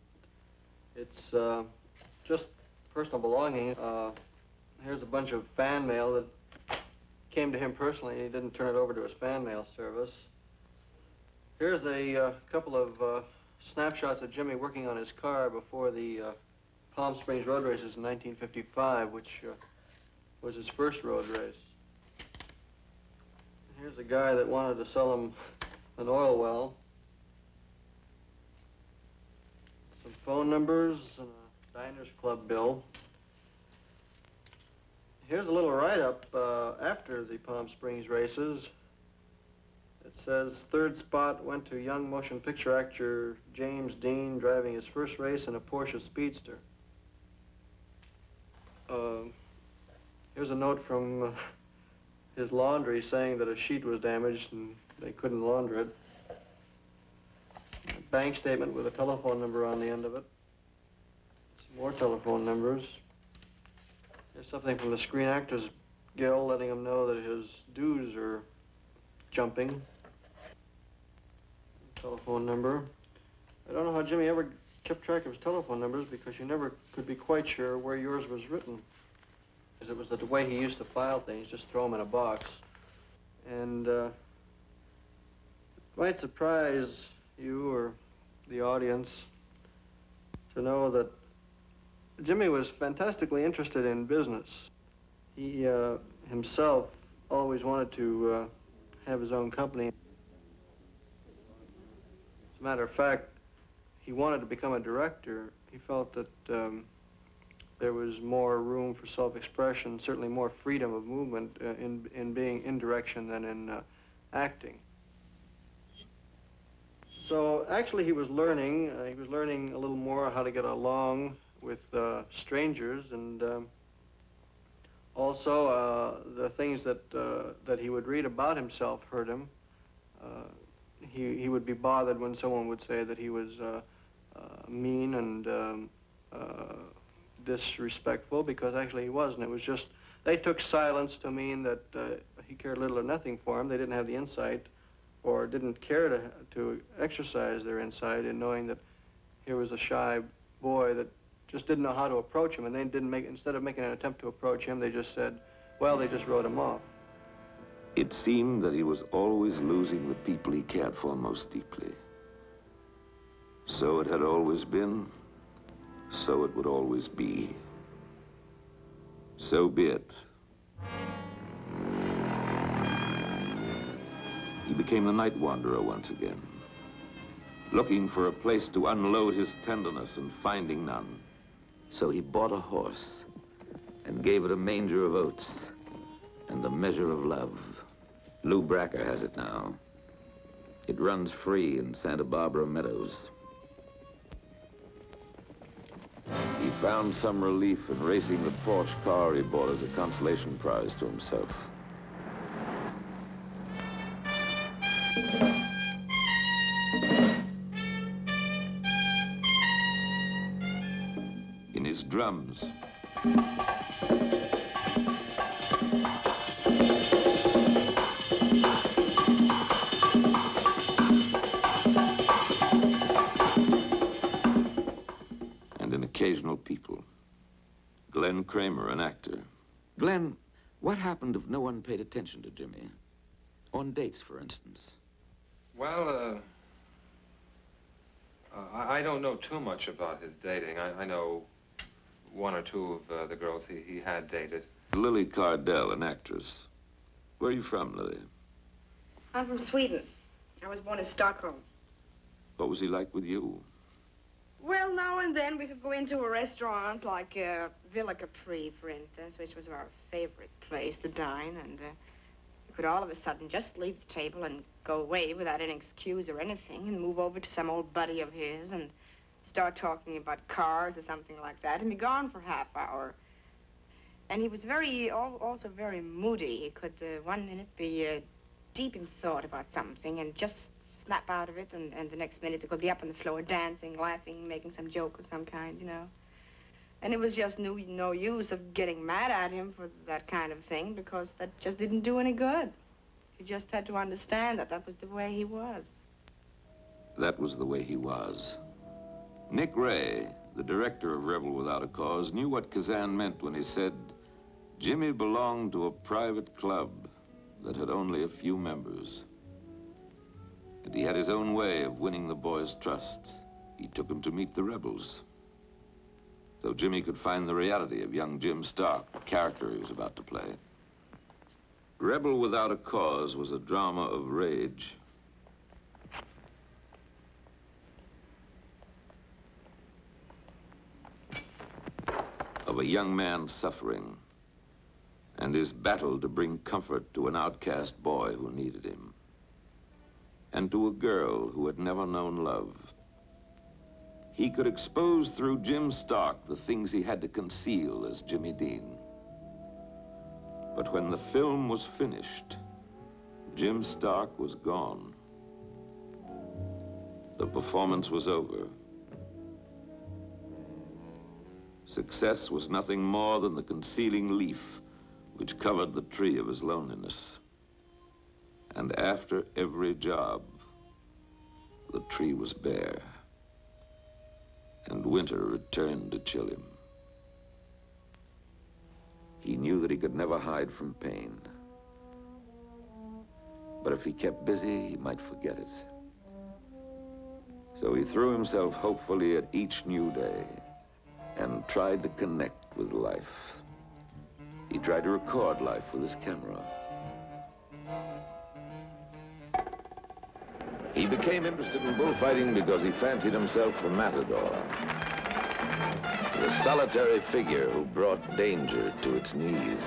U: It's just personal belongings. Here's a bunch of fan mail that came to him personally. He didn't turn it over to his fan mail service. Here's a couple of snapshots of Jimmy working on his car before the Palm Springs road races in 1955, which was his first road race. Here's a guy that wanted to sell him an oil well. Some phone numbers and a Diners Club bill. Here's a little write-up after the Palm Springs races. It says, third spot went to young motion picture actor James Dean, driving his first race in a Porsche Speedster. Here's a note from his laundry saying that a sheet was damaged and they couldn't launder it. A bank statement with a telephone number on the end of it. Some more telephone numbers. There's something from the Screen Actors Guild letting him know that his dues are jumping. Telephone number. I don't know how Jimmy ever kept track of his telephone numbers because you never could be quite sure where yours was written. Because it was the way he used to file things, just throw them in a box. And it might surprise you or the audience to know that Jimmy was fantastically interested in business. He himself always wanted to have his own company. As a matter of fact, he wanted to become a director. He felt that there was more room for self-expression, certainly more freedom of movement in being in direction than in acting. So actually he was learning a little more how to get along with strangers, and also the things that he would read about himself hurt him. He would be bothered when someone would say that he was mean and disrespectful, because actually he wasn't. It was just, they took silence to mean that he cared little or nothing for him. They didn't have the insight or didn't care to exercise their insight in knowing that here was a shy boy that just didn't know how to approach him, and they didn't make, instead of making an attempt to approach him, they just said, well, they just wrote him off.
A: It seemed that he was always losing the people he cared for most deeply. So it had always been, so it would always be. So be it. He became the night wanderer once again, looking for a place to unload his tenderness and finding none. So he bought a horse and gave it a manger of oats and a measure of love. Lou Bracker has it now. It runs free in Santa Barbara Meadows. He found some relief in racing the Porsche car he bought as a consolation prize to himself. In his drums. And in occasional people. Glenn Kramer, an actor. Glenn, what happened if no one paid attention to Jimmy? On dates, for instance.
D: Well, I don't know too much about his dating. I know one or two of the girls he had dated.
A: Lily Cardell, an actress. Where are you from, Lily?
V: I'm from Sweden. I was born in Stockholm.
A: What was he like with you?
V: Well, now and then we could go into a restaurant like Villa Capri, for instance, which was our favorite place to dine, and we could all of a sudden just leave the table and go away without any excuse or anything and move over to some old buddy of his and start talking about cars or something like that and be gone for half hour. And he was also very moody. He could one minute be deep in thought about something and just snap out of it, and the next minute he could be up on the floor dancing, laughing, making some joke of some kind, you know. And it was just no use of getting mad at him for that kind of thing, because that just didn't do any good. You just had to understand that that was the way he was.
A: That was the way he was. Nick Ray, the director of Rebel Without a Cause, knew what Kazan meant when he said Jimmy belonged to a private club that had only a few members. And he had his own way of winning the boys' trust. He took them to meet the rebels, so Jimmy could find the reality of young Jim Stark, the character he was about to play. Rebel Without a Cause was a drama of rage. Of a young man suffering, and his battle to bring comfort to an outcast boy who needed him, and to a girl who had never known love. He could expose through Jim Stark the things he had to conceal as Jimmy Dean. But when the film was finished, Jim Stark was gone. The performance was over. Success was nothing more than the concealing leaf which covered the tree of his loneliness. And after every job, the tree was bare, and winter returned to chill him. He knew that he could never hide from pain. But if he kept busy, he might forget it. So he threw himself hopefully at each new day and tried to connect with life. He tried to record life with his camera. He became interested in bullfighting because he fancied himself a matador, the solitary figure who brought danger to its knees.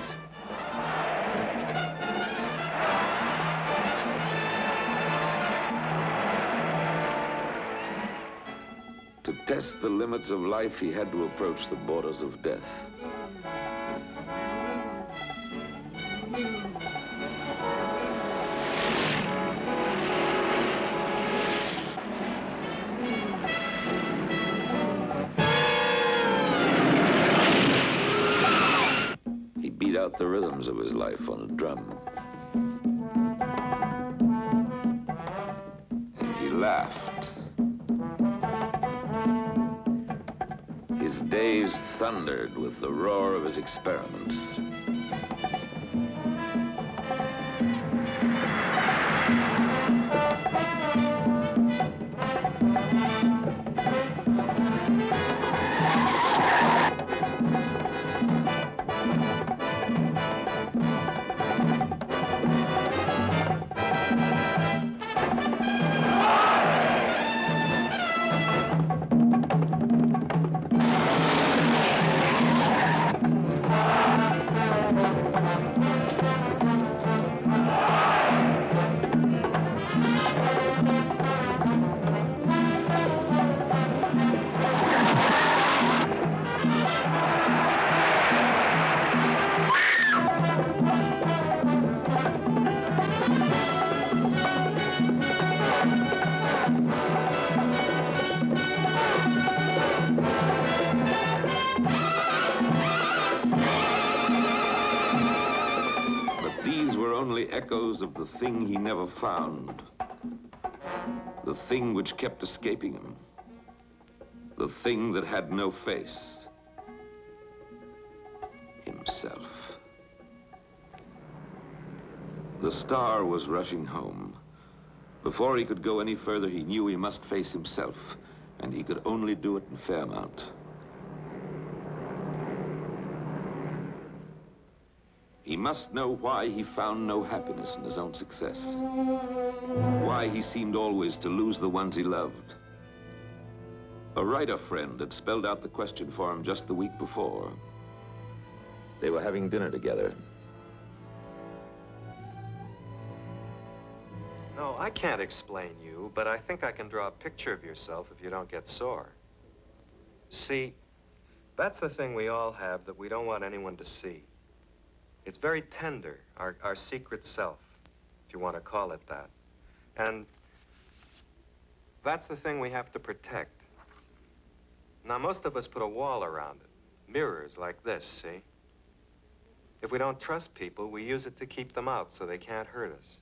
A: To test the limits of life, he had to approach the borders of death. He beat out the rhythms of his life on a drum. And he laughed. His days thundered with the roar of his experiments. Echoes of the thing he never found, the thing which kept escaping him, the thing that had no face, himself. The star was rushing home. Before he could go any further, he knew he must face himself, and he could only do it in Fairmount. He must know why he found no happiness in his own success. Why he seemed always to lose the ones he loved. A writer friend had spelled out the question for him just the week before. They were having dinner together.
N: No, I can't explain you, but I think I can draw a picture of yourself if you don't get sore. See, that's the thing we all have that we don't want anyone to see. It's very tender, our secret self, if you want to call it that. And that's the thing we have to protect. Now, most of us put a wall around it, Mirrors like this, see? If we don't trust people, we use it to keep them out so they can't hurt us.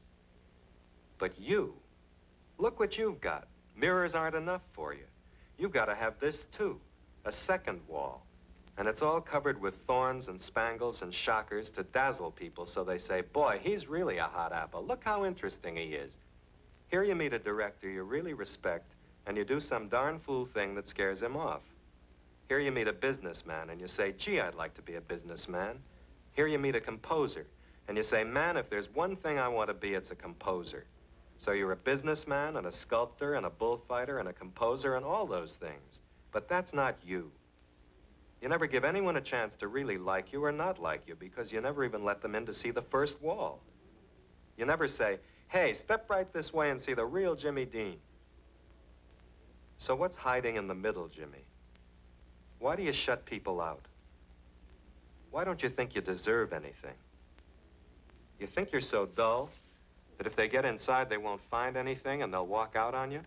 N: But you, look what you've got. Mirrors aren't enough for you. You've got to have this, too, a second wall. And it's all covered with thorns and spangles and shockers to dazzle people so they say, boy, he's really a hot apple. Look how interesting he is. Here you meet a director you really respect, and you do some darn fool thing that scares him off. Here you meet a businessman, and you say, gee, I'd like to be a businessman. Here you meet a composer, and you say, man, if there's one thing I want to be, it's a composer. So you're a businessman and a sculptor and a bullfighter and a composer and all those things. But that's not you. You never give anyone a chance to really like you or not like you because you never even let them in to see the first wall. You never say, hey, step right this way and see the real Jimmy Dean. So what's hiding in the middle, Jimmy? Why do you shut people out? Why don't you think you deserve anything? You think you're so dull that if they get inside, they won't find anything and they'll walk out on you?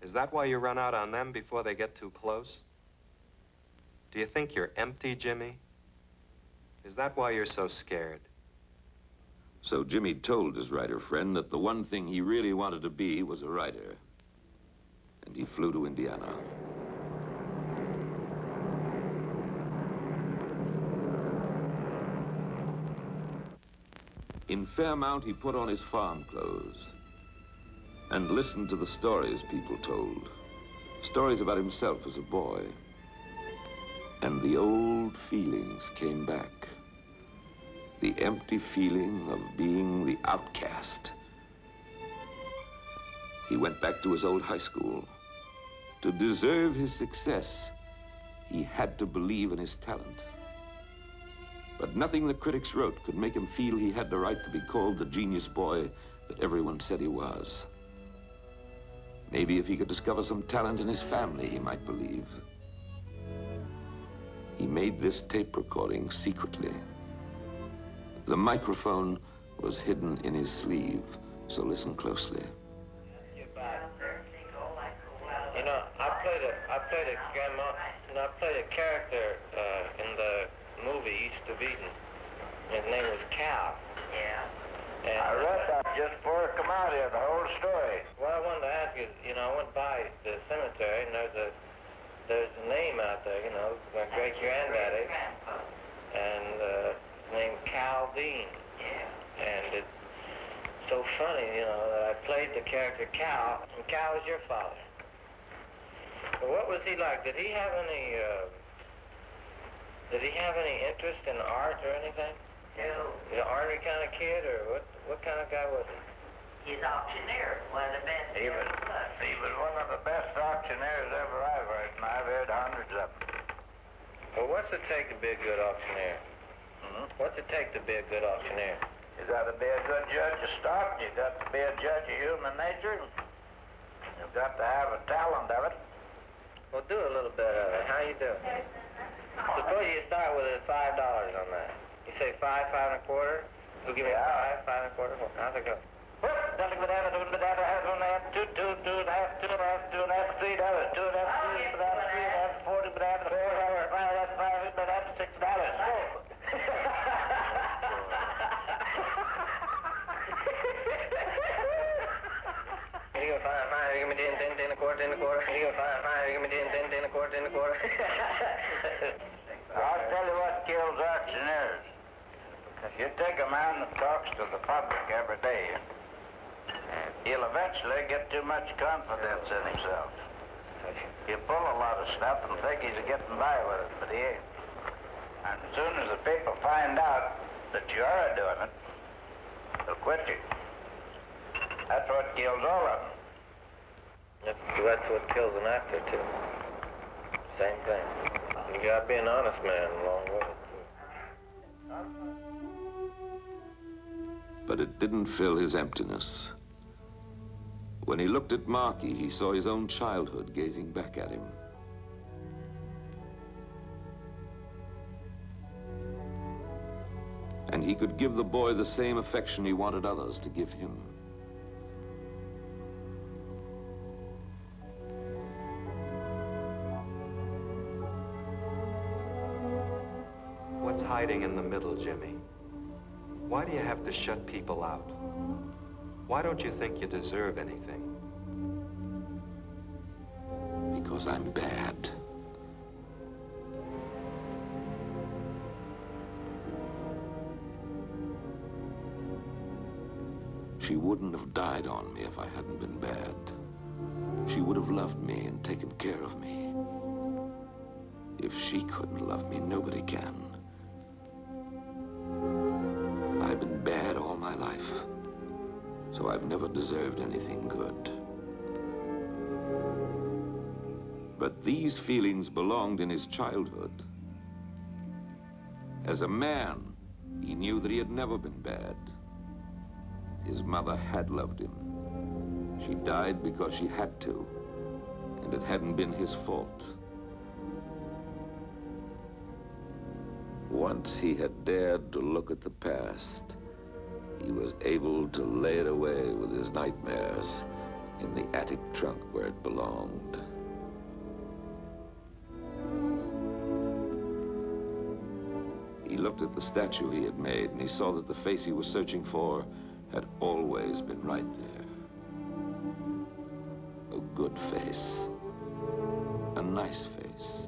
N: Is that why you run out on them before they get too close? Do you think you're empty, Jimmy? Is that why you're so scared?
A: So Jimmy told his writer friend that the one thing he really wanted to be was a writer. And he flew to Indiana. In Fairmount, he put on his farm clothes and listened to the stories people told. Stories about himself as a boy. And the old feelings came back. The empty feeling of being the outcast. He went back to his old high school. To deserve his success, he had to believe in his talent. But nothing the critics wrote could make him feel he had the right to be called the genius boy that everyone said he was. Maybe if he could discover some talent in his family, he might believe. He made this tape recording secretly. The microphone was hidden in his sleeve, so listen closely.
K: You know, I played a character in the movie East of Eden. His name was Cal. Yeah. And I read that just before it come out here, the whole story. Well, I wanted to ask you, you know, I went by the cemetery and there's a name out there, you know, my great granddaddy. And his name's Cal Dean. Yeah. And it's so funny, you know, that I played the character Cal, and Cal was your father. But what was he like? Did he have any interest in art or anything? No. You know, arty kind of kid, or what kind of guy was he?
F: He's auctioneer, one of the best.
K: He was one of the best auctioneers ever I've heard, and I've heard hundreds of them. Well, what's it take to be a good auctioneer? What's it take to be a good auctioneer? You got to be a good judge of stock. You got to be a judge of human nature. You've got to have a talent of it. Well, do a little bit of it. How you do it? Suppose you start with $5 on that. You say 5, 5 and a quarter. Who give me 5, 5 and a quarter? How's it go? I'll tell you what kills auctioneers. You take a man that talks to the public every day, he'll eventually get too much confidence in himself. He'll pull a lot of stuff and think he's getting by with it, but he ain't. And as soon as the people find out that you are doing it, they'll quit you. That's what kills all of them. That's what kills an actor, too. Same thing. You gotta be an honest man along with it, too.
A: But it didn't fill his emptiness. When he looked at Marky, he saw his own childhood gazing back at him. And he could give the boy the same affection he wanted others to give him.
N: dividing in the middle, Jimmy? Why do you have to shut people out? Why don't you think you deserve anything?
A: Because I'm bad. She wouldn't have died on me if I hadn't been bad. She would have loved me and taken care of me. If she couldn't love me, nobody can. I've been bad all my life, so I've never deserved anything good. But these feelings belonged in his childhood. As a man, he knew that he had never been bad. His mother had loved him. She died because she had to, and it hadn't been his fault. Once he had dared to look at the past, he was able to lay it away with his nightmares in the attic trunk where it belonged. He looked at the statue he had made, and he saw that the face he was searching for had always been right there. A good face. A nice face.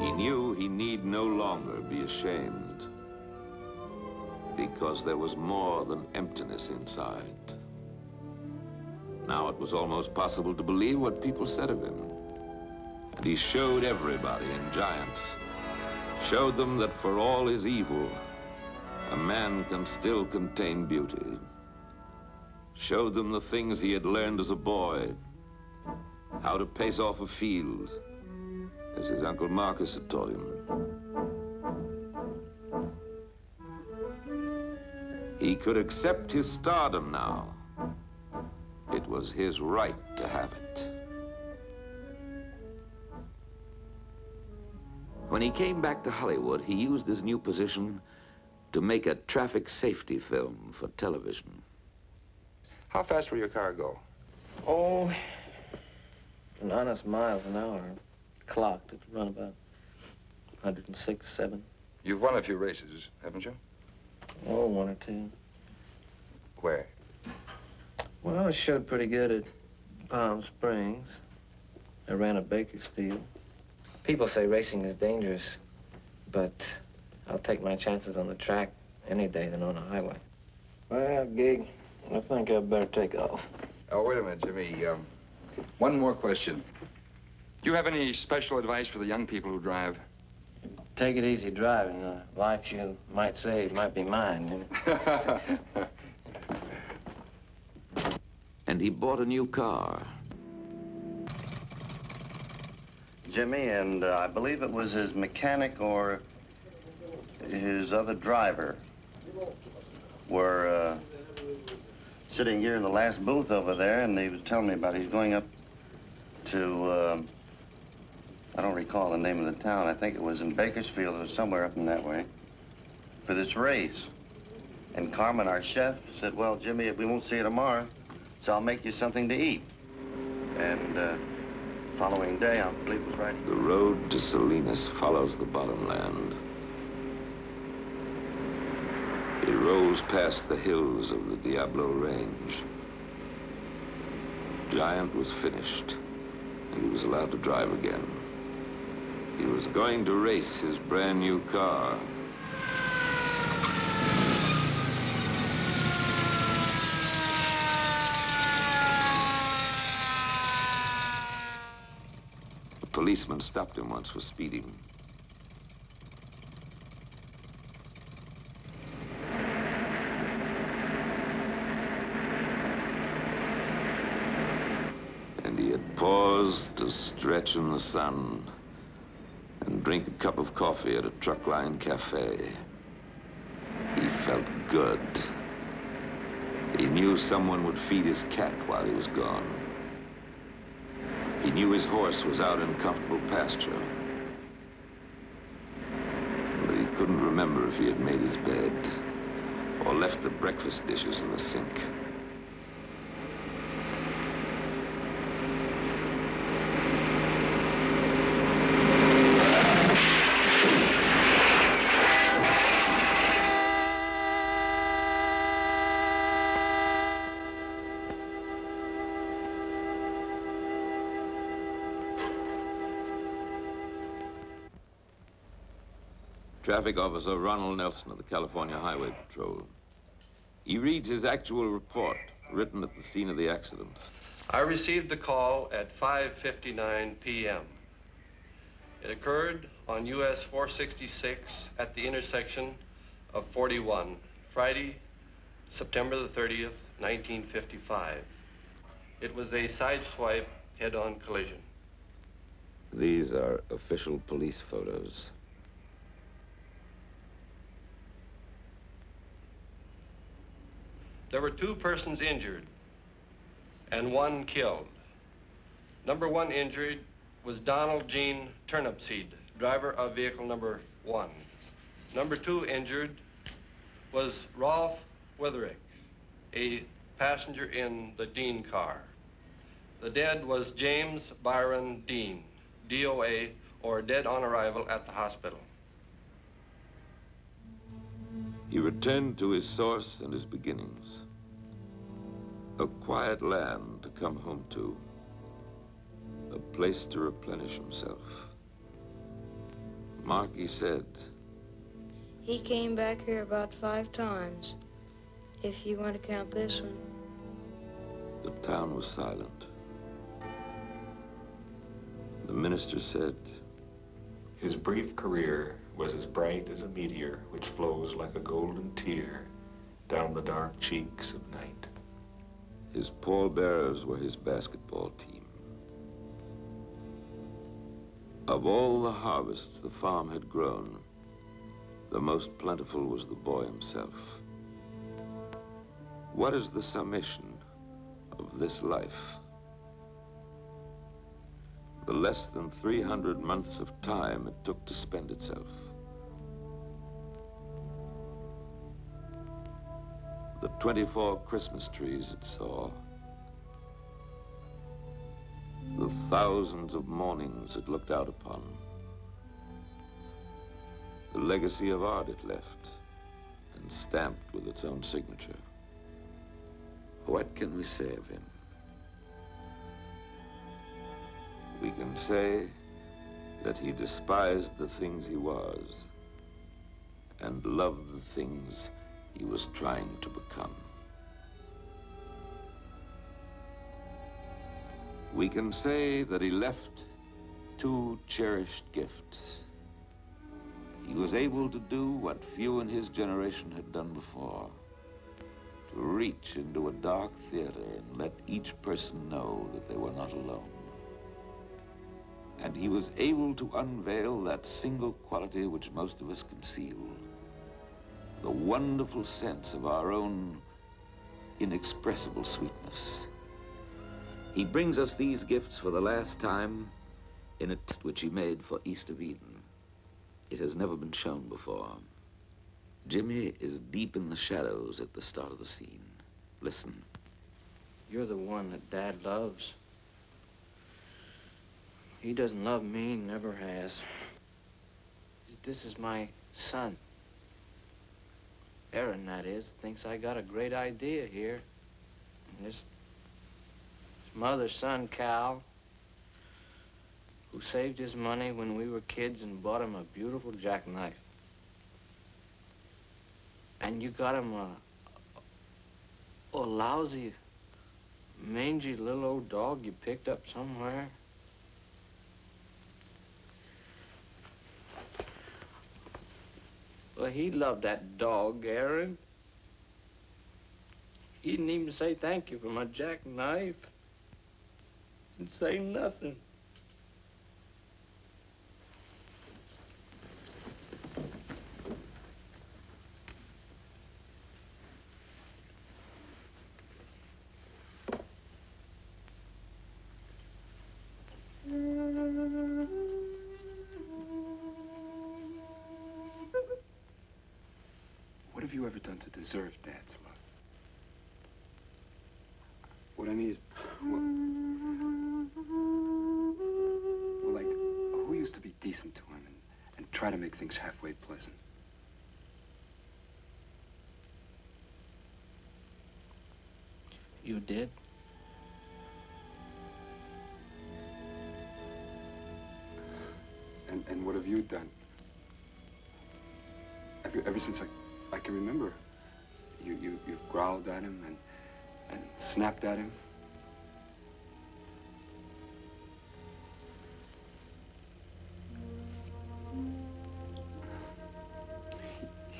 A: He knew he need no longer be ashamed, because there was more than emptiness inside. Now it was almost possible to believe what people said of him. And he showed everybody in Giant, showed them that for all his evil, a man can still contain beauty. Showed them the things he had learned as a boy, how to pace off a field, as his Uncle Marcus had taught him. He could accept his stardom now. It was his right to have it. When he came back to Hollywood, he used his new position to make a traffic safety film for television.
C: How fast will your car go?
H: Oh, an honest miles an hour. Clocked, it run about 106, 7.
C: You've won a few races, haven't you?
H: Oh, one or two.
C: Where?
H: Well, I showed pretty good at Palm Springs. I ran at Bakersfield. People say racing is dangerous, but I'll take my chances on the track any day than on a highway. Well, Gig, I think I'd better take off.
C: Oh, wait a minute, Jimmy. One more question. Do you have any special advice for the young people who drive?
H: Take it easy driving. The life you might save might be mine. You know?
A: And he bought a new car.
S: Jimmy, and I believe it was his mechanic or his other driver were sitting here in the last booth over there, and he was telling me about he's going up to, I don't recall the name of the town. I think it was in Bakersfield or somewhere up in that way, for this race. And Carmen, our chef, said, well, Jimmy, we won't see you tomorrow, so I'll make you something to eat. And following day, I believe it was right.
A: The road to Salinas follows the bottomland. It rolls past the hills of the Diablo Range. Giant was finished, and he was allowed to drive again. He was going to race his brand new car. A policeman stopped him once for speeding. And he had paused to stretch in the sun and drink a cup of coffee at a truck-line cafe. He felt good. He knew someone would feed his cat while he was gone. He knew his horse was out in comfortable pasture. But he couldn't remember if he had made his bed or left the breakfast dishes in the sink. Traffic Officer Ronald Nelson of the California Highway Patrol. He reads his actual report, written at the scene of the accident.
I: I received the call at 5:59 p.m. It occurred on US 466 at the intersection of 41, Friday, September the 30th, 1955. It was a sideswipe head-on collision.
A: These are official police photos.
I: There were 2 persons injured and 1 killed. Number 1 injured was Donald Gene Turnipseed, driver of vehicle number 1. Number 2 injured was Rolf Witherick, a passenger in the Dean car. The dead was James Byron Dean, DOA, or dead on arrival at the hospital.
A: He returned to his source and his beginnings. A quiet land to come home to. A place to replenish himself. Marky said,
Q: He came back here about 5 times, if you want to count this one.
A: the town was silent. The minister said,
B: His brief career was as bright as a meteor which flows like a golden tear down the dark cheeks of night.
A: His pallbearers were his basketball team. Of all the harvests the farm had grown, the most plentiful was the boy himself. What is the summation of this life? The less than 300 months of time it took to spend itself. The 24 Christmas trees it saw. The thousands of mornings it looked out upon. The legacy of art it left, and stamped with its own signature. What can we say of him? We can say that he despised the things he was and loved the things he was trying to become. We can say that he left 2 cherished gifts. He was able to do what few in his generation had done before, to reach into a dark theater and let each person know that they were not alone. And he was able to unveil that single quality which most of us conceal, the wonderful sense of our own inexpressible sweetness. He brings us these gifts for the last time in a text which he made for East of Eden. It has never been shown before. Jimmy is deep in the shadows at the start of the scene. Listen.
H: You're the one that Dad loves. He doesn't love me, never has. This is my son. Aaron, that is, thinks I got a great idea here. And his mother's son, Cal, who saved his money when we were kids and bought him a beautiful jackknife. And you got him a lousy, mangy little old dog you picked up somewhere. Well, he loved that dog, Aaron. He didn't even say thank you for my jackknife. Didn't say nothing.
C: What have you ever done to deserve Dad's love? What I mean is, well, like, who used to be decent to him and try to make things halfway pleasant?
H: You did?
C: And what have you done? ever since I can remember. You've growled at him and snapped at him.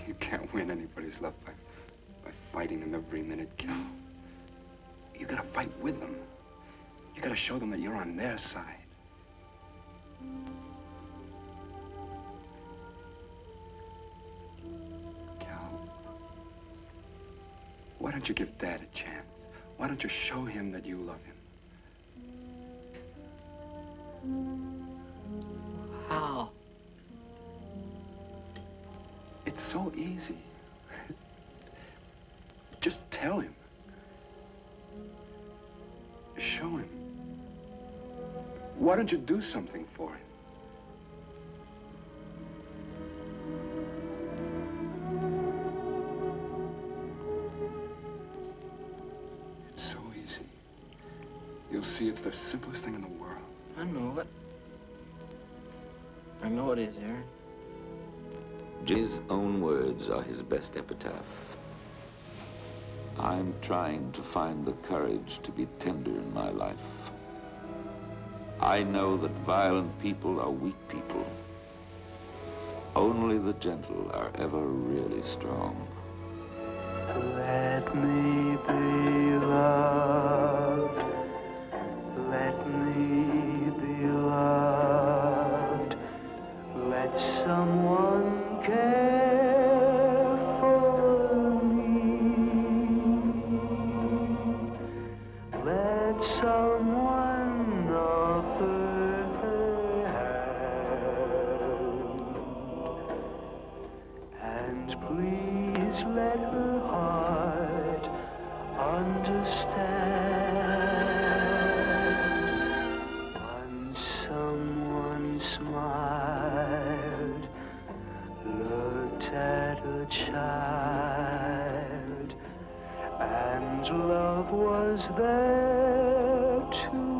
C: You can't win anybody's love by fighting them every minute, Cal. You gotta fight with them. You gotta show them that you're on their side. Cal, why don't you give Dad a chance? Why don't you show him that you love him?
H: How?
C: It's so easy. Just tell him. Show him. Why don't you do something for him? It's so easy. You'll see it's the simplest thing in the world.
H: I know it. I know it is, Aaron.
A: Jimmy's own words are his best epitaph. I'm trying to find the courage to be tender in my life. I know that violent people are weak people. Only the gentle are ever really strong.
G: Let me be loved. Let me be loved. Let someone care for me. Let someone offer her hand. And please let her heart understand. Once someone smiled, looked at a child, and love was there too.